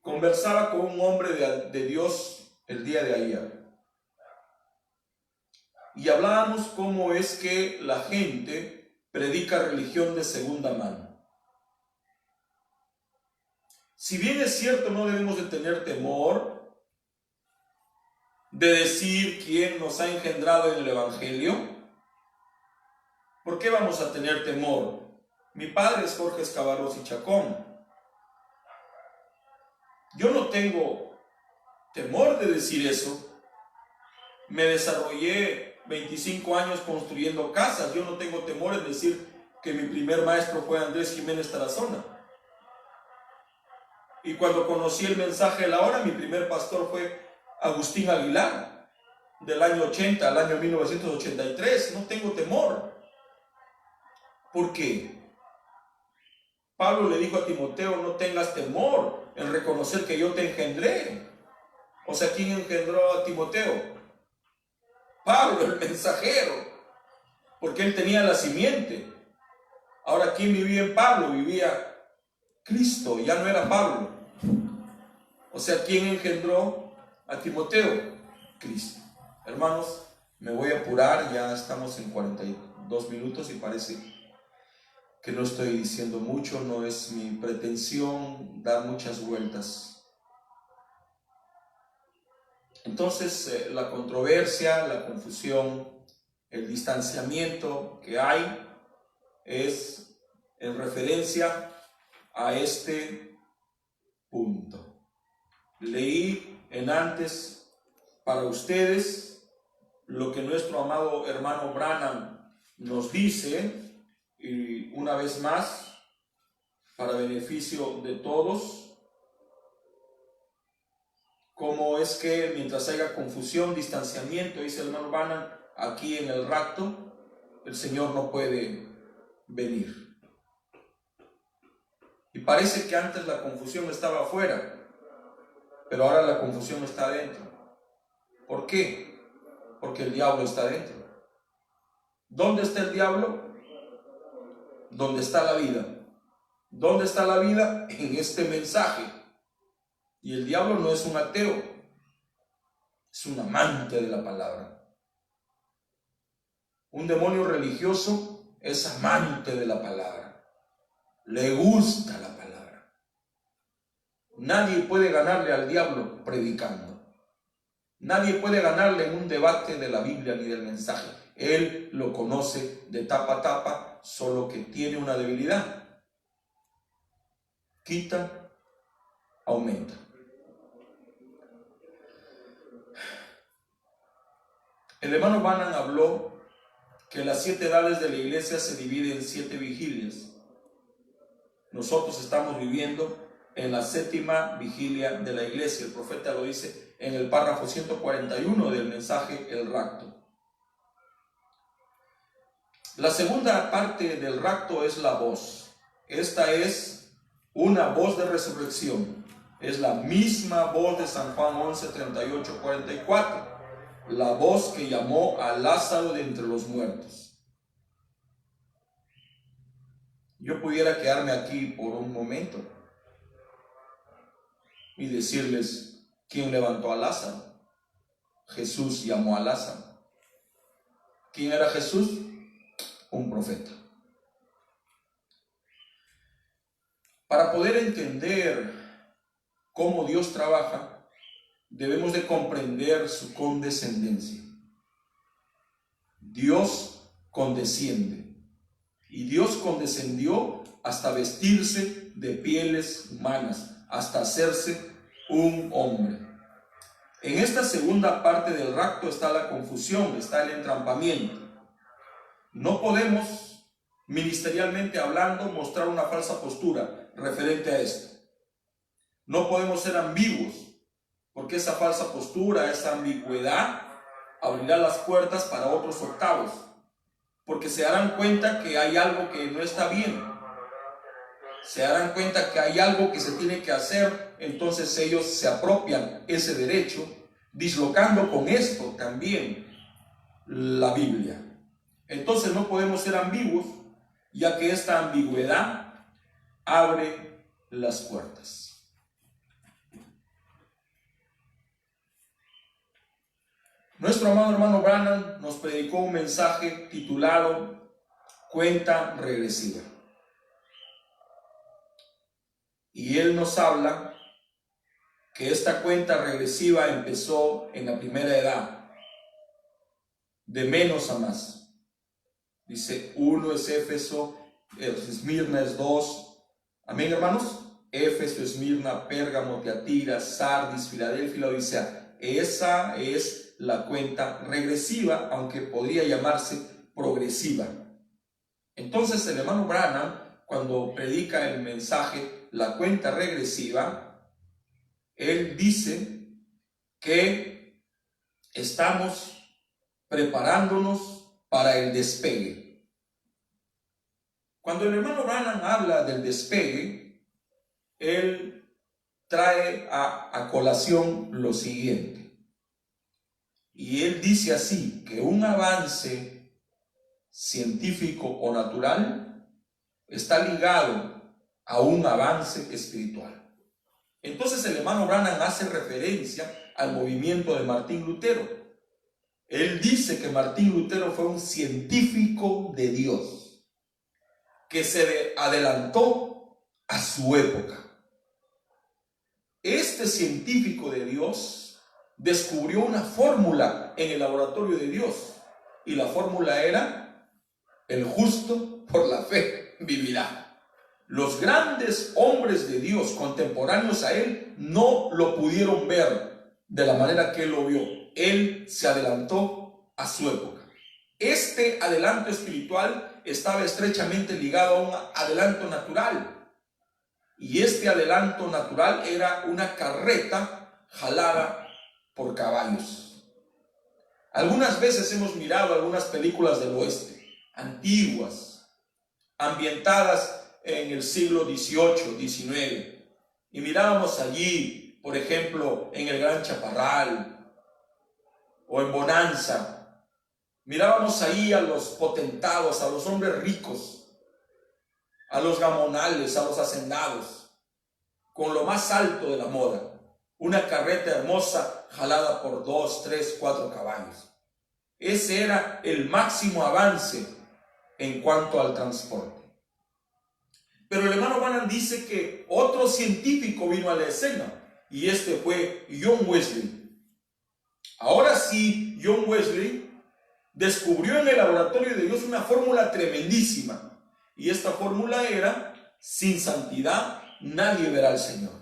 Conversaba con un hombre de Dios el día de ayer y hablábamos cómo es que la gente predica religión de segunda mano. Si bien es cierto, no debemos de tener temor de decir quién nos ha engendrado en el Evangelio. ¿Por qué vamos a tener temor? Mi padre es Jorge Escavarros y Chacón. Yo no tengo temor de decir eso. Me desarrollé 25 años construyendo casas. Yo no tengo temor en decir que mi primer maestro fue Andrés Jiménez Tarazona. Y cuando conocí el mensaje de la hora, mi primer pastor fue Agustín Aguilar, del año 80 al año 1983. No tengo temor. ¿Por qué? Pablo le dijo a Timoteo: no tengas temor en reconocer que yo te engendré. O sea, ¿quién engendró a Timoteo? Pablo, el mensajero, porque él tenía la simiente. Ahora, ¿quién vivía en Pablo? Vivía Cristo, ya no era Pablo. O sea, ¿quién engendró a Timoteo? Cristo. Hermanos, me voy a apurar, ya estamos en 42 minutos y parece que no estoy diciendo mucho, no es mi pretensión dar muchas vueltas. Entonces, la controversia, la confusión, el distanciamiento que hay es en referencia a este punto. Leí en antes para ustedes lo que nuestro amado hermano Branham nos dice, y una vez más, para beneficio de todos, cómo es que mientras haya confusión, distanciamiento, dice el hermano Branham, aquí en el rapto, el Señor no puede venir. Y parece que antes la confusión estaba afuera, pero ahora la confusión está adentro. ¿Por qué? Porque el diablo está adentro. ¿Dónde está el diablo? ¿Dónde está la vida? ¿Dónde está la vida? En este mensaje. Y el diablo no es un ateo, es un amante de la palabra. Un demonio religioso es amante de la palabra, le gusta la palabra. Nadie puede ganarle al diablo predicando. Nadie puede ganarle en un debate de la Biblia ni del mensaje. Él lo conoce de tapa a tapa, solo que tiene una debilidad. Quita, aumenta. El hermano Branham habló que las 7 edades de la iglesia se dividen en 7 vigilias. Nosotros estamos viviendo en la 7ª vigilia de la iglesia. El profeta lo dice en el párrafo 141 del mensaje El Rapto. La segunda parte del rapto es la voz. Esta es una voz de resurrección. Es la misma voz de San Juan 11, 38, 44. la voz que llamó a Lázaro de entre los muertos. Yo pudiera quedarme aquí por un momento y decirles quién levantó a Lázaro. Jesús llamó a Lázaro. ¿Quién era Jesús? Un profeta. Para poder entender cómo Dios trabaja, debemos de comprender su condescendencia. Dios condesciende, y Dios condescendió hasta vestirse de pieles humanas, hasta hacerse un hombre. En esta segunda parte del rapto está la confusión, está el entrampamiento. No podemos, ministerialmente hablando, mostrar una falsa postura referente a esto. No podemos ser ambiguos, porque esa falsa postura, esa ambigüedad, abrirá las puertas para otros octavos, porque se darán cuenta que hay algo que no está bien, se darán cuenta que hay algo que se tiene que hacer, entonces ellos se apropian ese derecho, dislocando con esto también la Biblia. Entonces no podemos ser ambiguos, ya que esta ambigüedad abre las puertas. Nuestro amado hermano Branham nos predicó un mensaje titulado Cuenta Regresiva. Y él nos habla que esta cuenta regresiva empezó en la primera edad, de menos a más. Dice, 1 es Éfeso, Esmirna es 2. Amén, hermanos. Éfeso, Esmirna, Pérgamo, Tiatira, Sardis, Filadelfia, Laodicea. Esa es la cuenta regresiva, aunque podría llamarse progresiva. Entonces el hermano Branham, cuando predica el mensaje, la cuenta regresiva, él dice que estamos preparándonos para el despegue. Cuando el hermano Branham habla del despegue, él trae a colación lo siguiente. Y él dice así, que un avance científico o natural está ligado a un avance espiritual. Entonces el hermano Branham hace referencia al movimiento de Martín Lutero. Él dice que Martín Lutero fue un científico de Dios, que se adelantó a su época. Este científico de Dios descubrió una fórmula en el laboratorio de Dios, y la fórmula era: el justo por la fe vivirá. Los grandes hombres de Dios contemporáneos a él no lo pudieron ver de la manera que él lo vio. Él se adelantó a su época. Este adelanto espiritual estaba estrechamente ligado a un adelanto natural, y este adelanto natural era una carreta jalada por caballos. Algunas veces hemos mirado algunas películas del oeste, antiguas, ambientadas en el siglo XVIII, XIX, y mirábamos allí, por ejemplo, en el Gran Chaparral o en Bonanza, mirábamos ahí a los potentados, a los hombres ricos, a los gamonales, a los hacendados, con lo más alto de la moda, una carreta hermosa jalada por 2, 3, 4 caballos. Ese era el máximo avance en cuanto al transporte. Pero el hermano Branham dice que otro científico vino a la escena, y este fue John Wesley. Ahora sí, John Wesley descubrió en el laboratorio de Dios una fórmula tremendísima, y esta fórmula era: sin santidad nadie verá al Señor.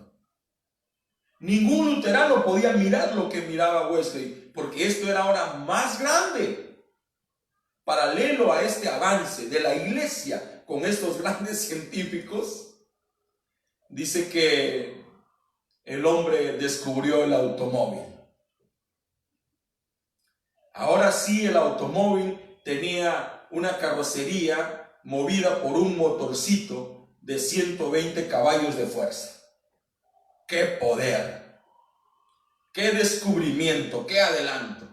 Ningún luterano podía mirar lo que miraba Wesley, porque esto era ahora más grande. Paralelo a este avance de la iglesia con estos grandes científicos, dice que el hombre descubrió el automóvil. Ahora sí, el automóvil tenía una carrocería movida por un motorcito de 120 caballos de fuerza. ¡Qué poder! ¡Qué descubrimiento! ¡Qué adelanto!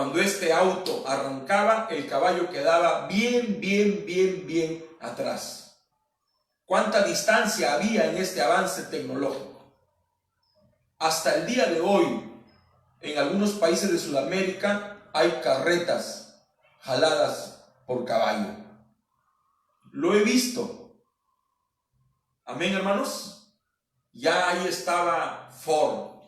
Cuando este auto arrancaba, el caballo quedaba bien atrás. ¿Cuánta distancia había en este avance tecnológico? Hasta el día de hoy, en algunos países de Sudamérica, hay carretas jaladas por caballo. Lo he visto. Amén, hermanos. Ya ahí estaba Ford.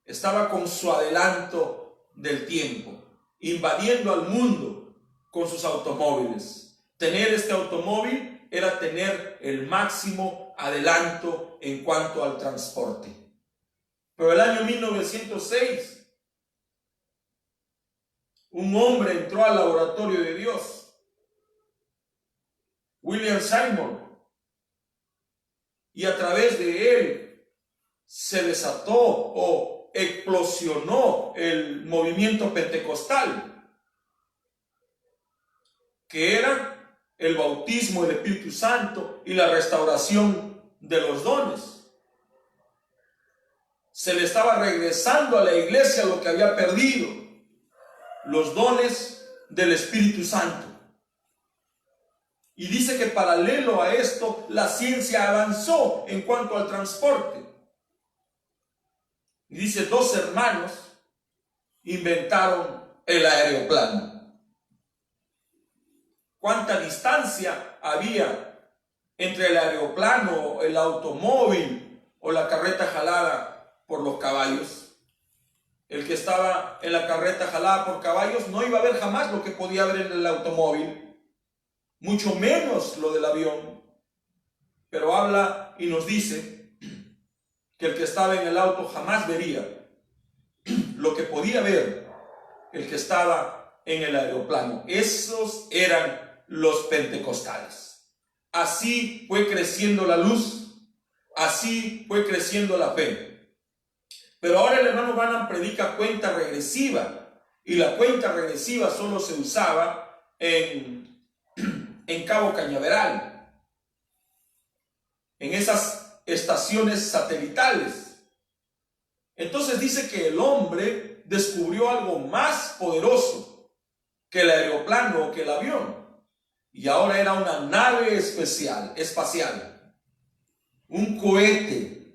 Estaba con su adelanto del tiempo, invadiendo al mundo con sus automóviles. Tener este automóvil era tener el máximo adelanto en cuanto al transporte. Pero el año 1906, un hombre entró al laboratorio de Dios, William Seymour, y a través de él se desató o eclosionó el movimiento pentecostal, que era el bautismo del Espíritu Santo y la restauración de los dones. Se le estaba regresando a la iglesia lo que había perdido, los dones del Espíritu Santo. Y dice que paralelo a esto, la ciencia avanzó en cuanto al transporte. Y dice, 2 hermanos inventaron el aeroplano. ¿Cuánta distancia había entre el aeroplano, el automóvil o la carreta jalada por los caballos? El que estaba en la carreta jalada por caballos no iba a ver jamás lo que podía ver en el automóvil, mucho menos lo del avión. Pero habla y nos dice que el que estaba en el auto jamás vería lo que podía ver el que estaba en el aeroplano. Esos eran los pentecostales. Así fue creciendo la luz, así fue creciendo la fe. Pero ahora el hermano Branham predica cuenta regresiva, y la cuenta regresiva solo se usaba en Cabo Cañaveral, en esas estaciones satelitales. Entonces dice que el hombre descubrió algo más poderoso que el aeroplano o que el avión, y ahora era una nave espacial, un cohete,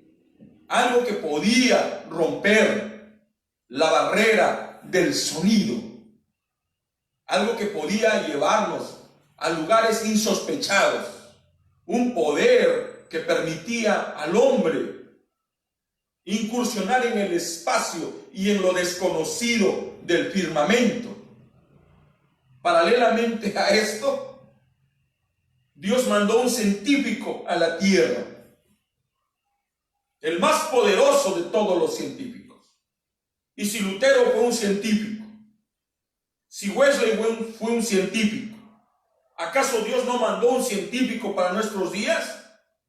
algo que podía romper la barrera del sonido, algo que podía llevarnos a lugares insospechados, un poder que permitía al hombre incursionar en el espacio y en lo desconocido del firmamento. Paralelamente a esto, Dios mandó un científico a la tierra, el más poderoso de todos los científicos. Y si Lutero fue un científico, si Wesley fue un científico, ¿acaso Dios no mandó un científico para nuestros días?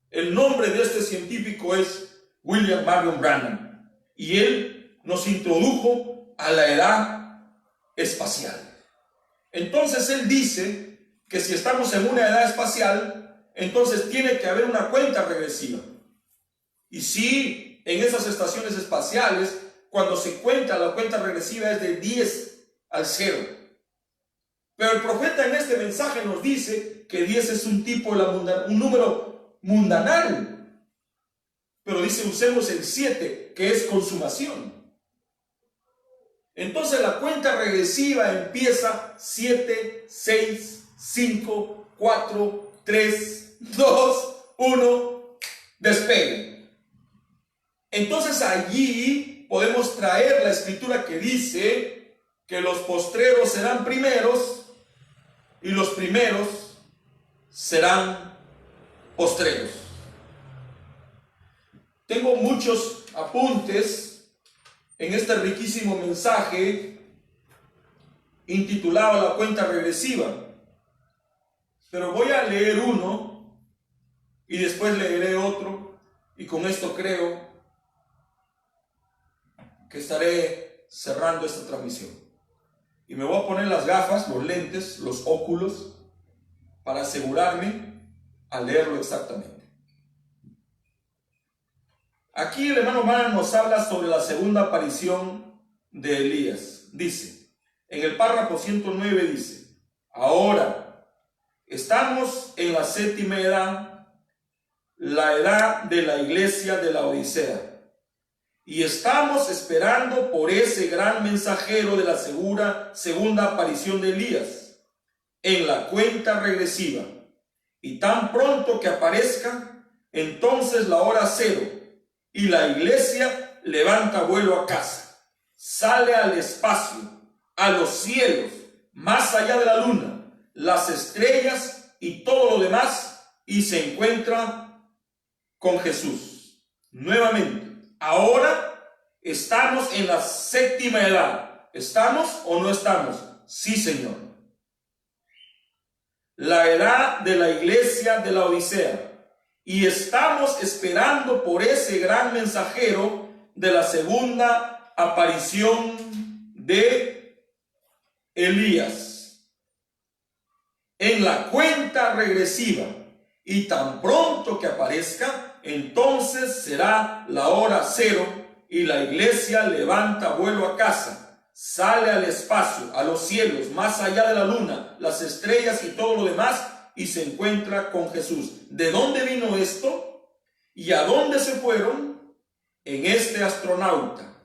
El nombre de este científico es William Marion Branham, y él nos introdujo a la edad espacial. Entonces él dice que si estamos en una edad espacial, entonces tiene que haber una cuenta regresiva. Y si en esas estaciones espaciales, cuando se cuenta, la cuenta regresiva es de 10 al 0. Pero el profeta en este mensaje nos dice que 10 es un número mundanal. Pero dice, usemos el 7, que es consumación. Entonces la cuenta regresiva empieza 7, 6, 5, 4, 3, 2, 1, despegue. Entonces allí podemos traer la escritura que dice que los postreros serán primeros y los primeros serán postreros. Tengo muchos apuntes en este riquísimo mensaje intitulado La cuenta regresiva, pero voy a leer uno y después leeré otro, y con esto creo que estaré cerrando esta transmisión. Y me voy a poner las gafas, los lentes, los óculos, para asegurarme al leerlo exactamente. Aquí el hermano Branham nos habla sobre la segunda aparición de Elías. Dice, En el párrafo 109 dice: ahora estamos en la séptima edad, la edad de la iglesia de la Odisea, y estamos esperando por ese gran mensajero de la segunda aparición de Elías en la cuenta regresiva. Y tan pronto que aparezca, entonces la hora cero, y la iglesia levanta vuelo a casa, sale al espacio, a los cielos, más allá de la luna, las estrellas y todo lo demás, y se encuentra con Jesús. Nuevamente, ahora estamos en la séptima edad. ¿Estamos o no estamos? Sí, Señor. La edad de la iglesia de la Odisea. Y estamos esperando por ese gran mensajero de la segunda aparición de Elías en la cuenta regresiva. Y tan pronto que aparezca, entonces será la hora cero, y la iglesia levanta vuelo a casa, sale al espacio, a los cielos, más allá de la luna, las estrellas y todo lo demás, y se encuentra con Jesús. ¿De dónde vino esto? ¿Y a dónde se fueron? En este astronauta,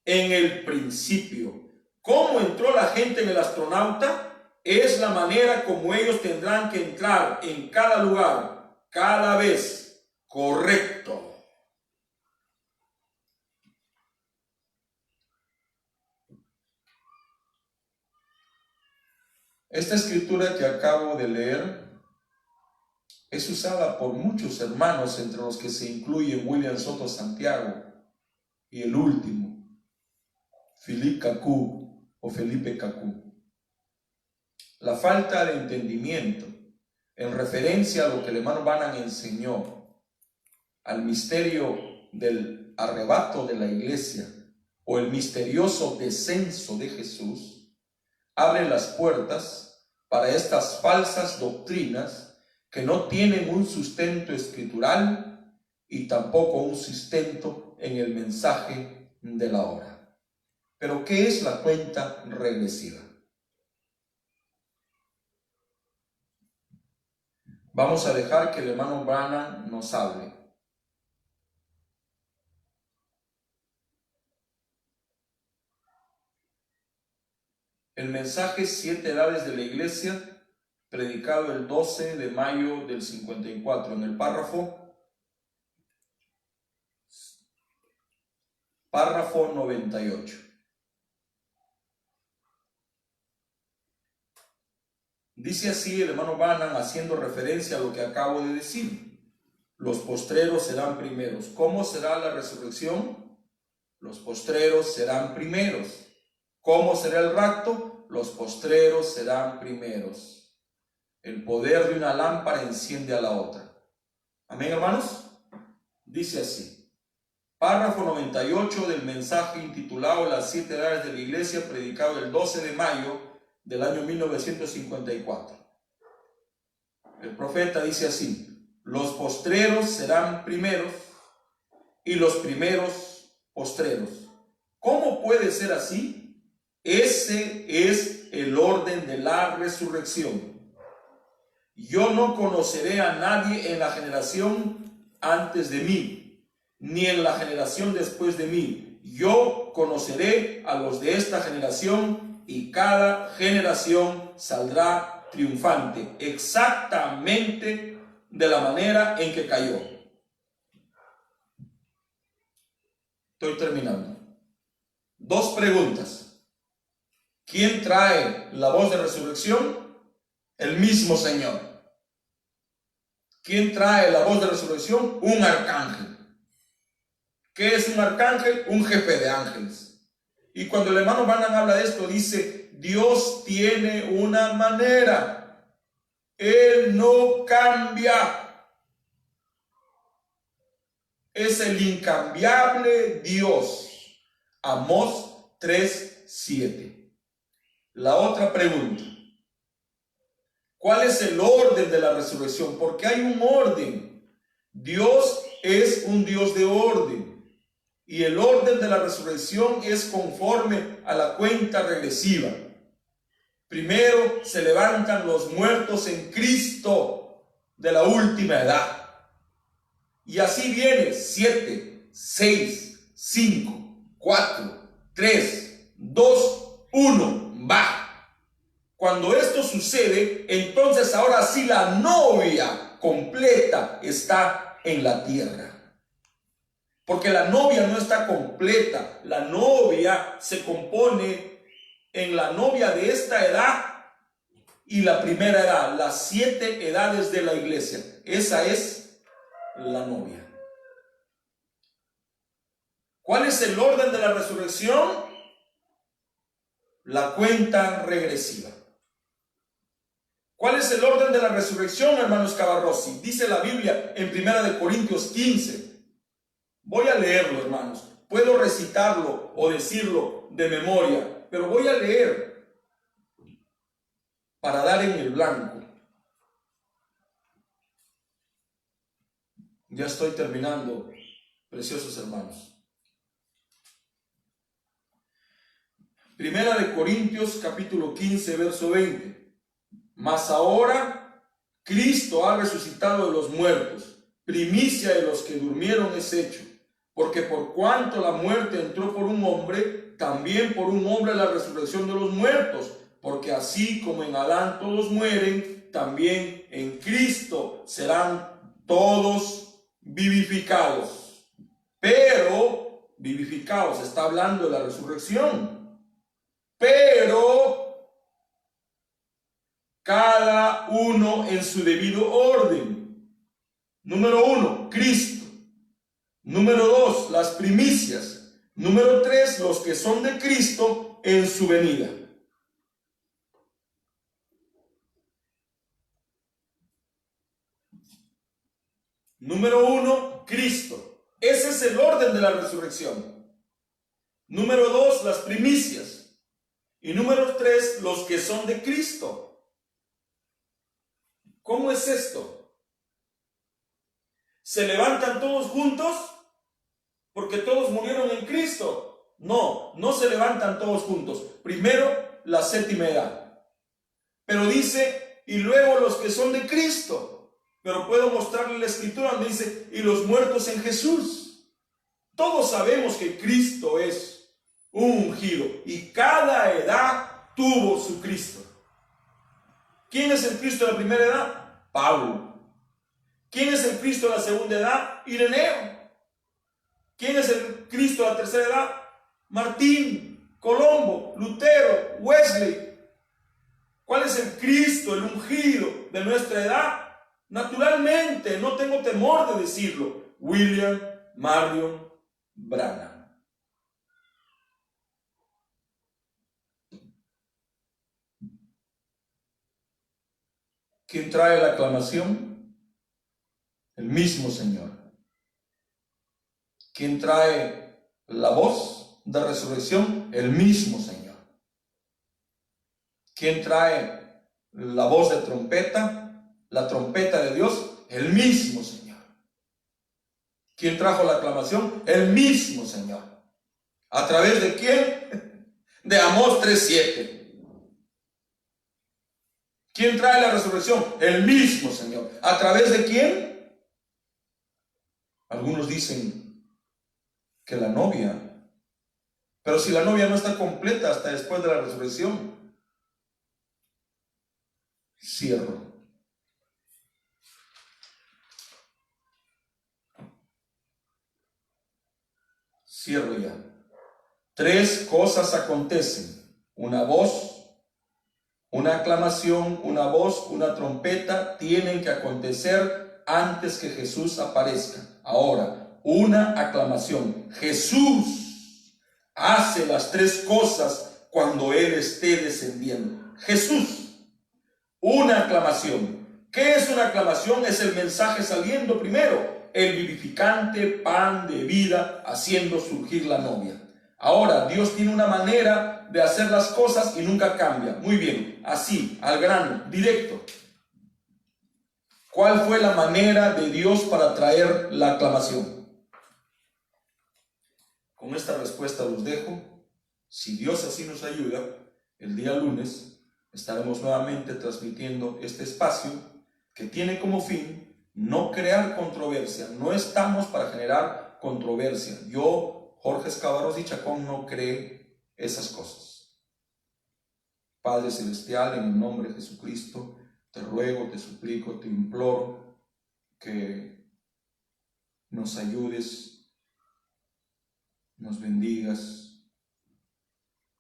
en el principio. ¿Cómo entró la gente en el astronauta? Es la manera como ellos tendrán que entrar en cada lugar, cada vez. Correcto. Esta escritura que acabo de leer es usada por muchos hermanos, entre los que se incluyen William Soto Santiago y el último, Philippe Cacú o Felipe Cacú. La falta de entendimiento en referencia a lo que el hermano Branham enseñó al misterio del arrebato de la iglesia o el misterioso descenso de Jesús abre las puertas para estas falsas doctrinas que no tienen un sustento escritural y tampoco un sustento en el mensaje de la hora. Pero ¿qué es la cuenta regresiva? Vamos a dejar que el hermano Branham nos hable. El mensaje 7 edades de la iglesia, predicado el 12 de mayo del 54, en el párrafo 98. Dice así el hermano Branham, haciendo referencia a lo que acabo de decir: los postreros serán primeros. ¿Cómo será la resurrección? Los postreros serán primeros. ¿Cómo será el rapto? Los postreros serán primeros. El poder de una lámpara enciende a la otra. Amén, hermanos. Dice así: párrafo 98 del mensaje intitulado Las 7 edades de la iglesia, predicado el 12 de mayo del año 1954. El profeta dice así: los postreros serán primeros y los primeros postreros. ¿Cómo puede ser así? Ese es el orden de la resurrección. Yo no conoceré a nadie en la generación antes de mí, ni en la generación después de mí. Yo conoceré a los de esta generación, y cada generación saldrá triunfante, exactamente de la manera en que cayó. Estoy terminando. Dos preguntas. ¿Quién trae la voz de resurrección? El mismo Señor. ¿Quién trae la voz de resurrección? Un arcángel. ¿Qué es un arcángel? Un jefe de ángeles. Y cuando el hermano Branham habla de esto, dice: Dios tiene una manera. Él no cambia. Es el incambiable Dios. Amós 3:7. La otra pregunta: ¿cuál es el orden de la resurrección? Porque hay un orden. Dios es un Dios de orden. Y el orden de la resurrección es conforme a la cuenta regresiva. Primero se levantan los muertos en Cristo de la última edad. Y así viene 7, 6, 5, 4, 3, 2, 1, va. Cuando esto sucede, entonces ahora sí la novia completa está en la tierra. Porque la novia no está completa. La novia se compone en la novia de esta edad y la primera edad, las 7 edades de la iglesia. Esa es la novia. ¿Cuál es el orden de la resurrección? La cuenta regresiva. ¿Cuál es el orden de la resurrección, hermanos Cabarrossi? Dice la Biblia en 1 Corintios 15. Voy a leerlo, hermanos. Puedo recitarlo o decirlo de memoria, pero voy a leer para dar en el blanco. Ya estoy terminando, preciosos hermanos. 1 Corintios capítulo 15, verso 20. Mas ahora Cristo ha resucitado de los muertos, primicia de los que durmieron es hecho. Porque por cuanto la muerte entró por un hombre, también por un hombre la resurrección de los muertos. Porque así como en Adán todos mueren, también en Cristo serán todos vivificados. Pero, vivificados, está hablando de la resurrección. Pero, cada uno en su debido orden. Número 1, Cristo. Número 2, las primicias. Número 3, los que son de Cristo en su venida. Número 1, Cristo. Ese es el orden de la resurrección. Número 2, las primicias. Y número 3, los que son de Cristo. ¿Cómo es esto? ¿Se levantan todos juntos? Porque todos murieron en Cristo. No, no se levantan todos juntos. Primero la 7ª edad. Pero dice, y luego los que son de Cristo. Pero puedo mostrarle la escritura donde dice, y los muertos en Jesús. Todos sabemos que Cristo es un ungido. Y cada edad tuvo su Cristo. ¿Quién es el Cristo de la primera edad? Pablo. ¿Quién es el Cristo de la segunda edad? Ireneo. ¿Quién es el Cristo de la tercera edad? Martín, Colombo, Lutero, Wesley. ¿Cuál es el Cristo, el ungido de nuestra edad? Naturalmente, no tengo temor de decirlo, William Marion Branham. ¿Quién trae la aclamación? El mismo Señor. ¿Quién trae la voz de resurrección? El mismo Señor. ¿Quién trae la voz de trompeta? La trompeta de Dios, el mismo Señor. ¿Quién trajo la aclamación? El mismo Señor. ¿A través de quién? De Amós 3:7. ¿Quién trae la resurrección? El mismo Señor. ¿A través de quién? Algunos dicen que la novia, pero si la novia no está completa hasta después de la resurrección. Cierro. Cierro ya. 3 cosas acontecen: una voz, una aclamación, una voz, una trompeta, tienen que acontecer antes que Jesús aparezca. Ahora, una aclamación. Jesús hace las 3 cosas cuando Él esté descendiendo. Jesús. Una aclamación. ¿Qué es una aclamación? Es el mensaje saliendo primero. El vivificante pan de vida haciendo surgir la novia. Ahora, Dios tiene una manera de hacer las cosas y nunca cambia. Muy bien, así, al grano, directo. ¿Cuál fue la manera de Dios para traer la aclamación? Con esta respuesta los dejo. Si Dios así nos ayuda, el día lunes estaremos nuevamente transmitiendo este espacio que tiene como fin no crear controversia. No estamos para generar controversia. Yo, Jorge Escavarros y Chacón, no cree esas cosas. Padre Celestial, en el nombre de Jesucristo, te ruego, te suplico, te imploro que nos ayudes, nos bendigas,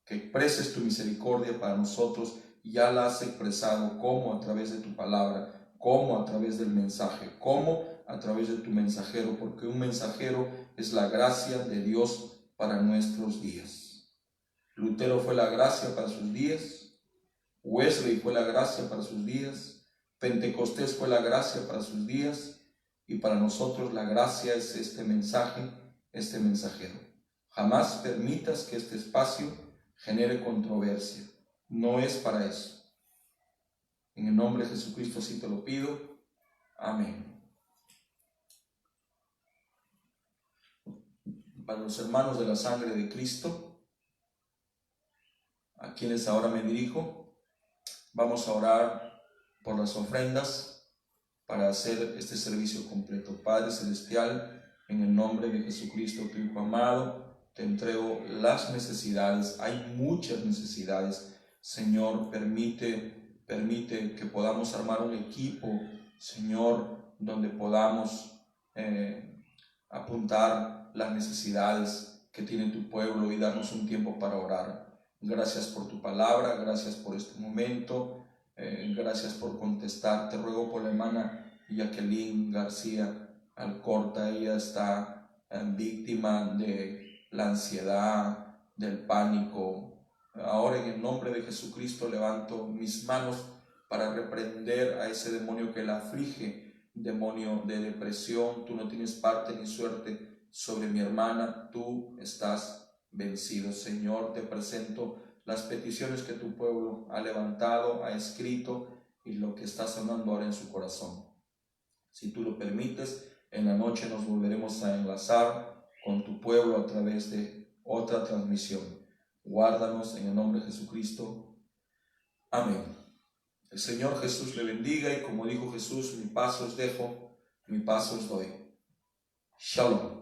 que expreses tu misericordia para nosotros. Ya la has expresado, como a través de tu palabra, como a través del mensaje, como a través de tu mensajero, porque un mensajero es la gracia de Dios para nuestros días. Lutero fue la gracia para sus días, Wesley fue la gracia para sus días, Pentecostés fue la gracia para sus días, y para nosotros la gracia es este mensaje, este mensajero. Jamás permitas que este espacio genere controversia. No es para eso. En el nombre de Jesucristo sí te lo pido. Amén. Para los hermanos de la sangre de Cristo, a quienes ahora me dirijo, vamos a orar por las ofrendas para hacer este servicio completo. Padre Celestial, en el nombre de Jesucristo, tu Hijo amado, te entrego las necesidades. Hay muchas necesidades. Señor, permite que podamos armar un equipo, Señor, donde podamos apuntar las necesidades que tiene tu pueblo y darnos un tiempo para orar. Gracias por tu palabra, gracias por este momento, gracias por contestar. Te ruego por la hermana Jacqueline García Alcorta. Ella está víctima de la ansiedad, del pánico. Ahora, en el nombre de Jesucristo, levanto mis manos para reprender a ese demonio que la aflige, demonio de depresión. Tú no tienes parte ni suerte sobre mi hermana, tú estás vencido. Señor, te presento las peticiones que tu pueblo ha levantado, ha escrito, y lo que está sonando ahora en su corazón. Si tú lo permites, en la noche nos volveremos a enlazar con tu pueblo a través de otra transmisión. Guárdanos en el nombre de Jesucristo. Amén. El Señor Jesús le bendiga, y como dijo Jesús, mi paz os dejo, mi paz os doy. Shalom.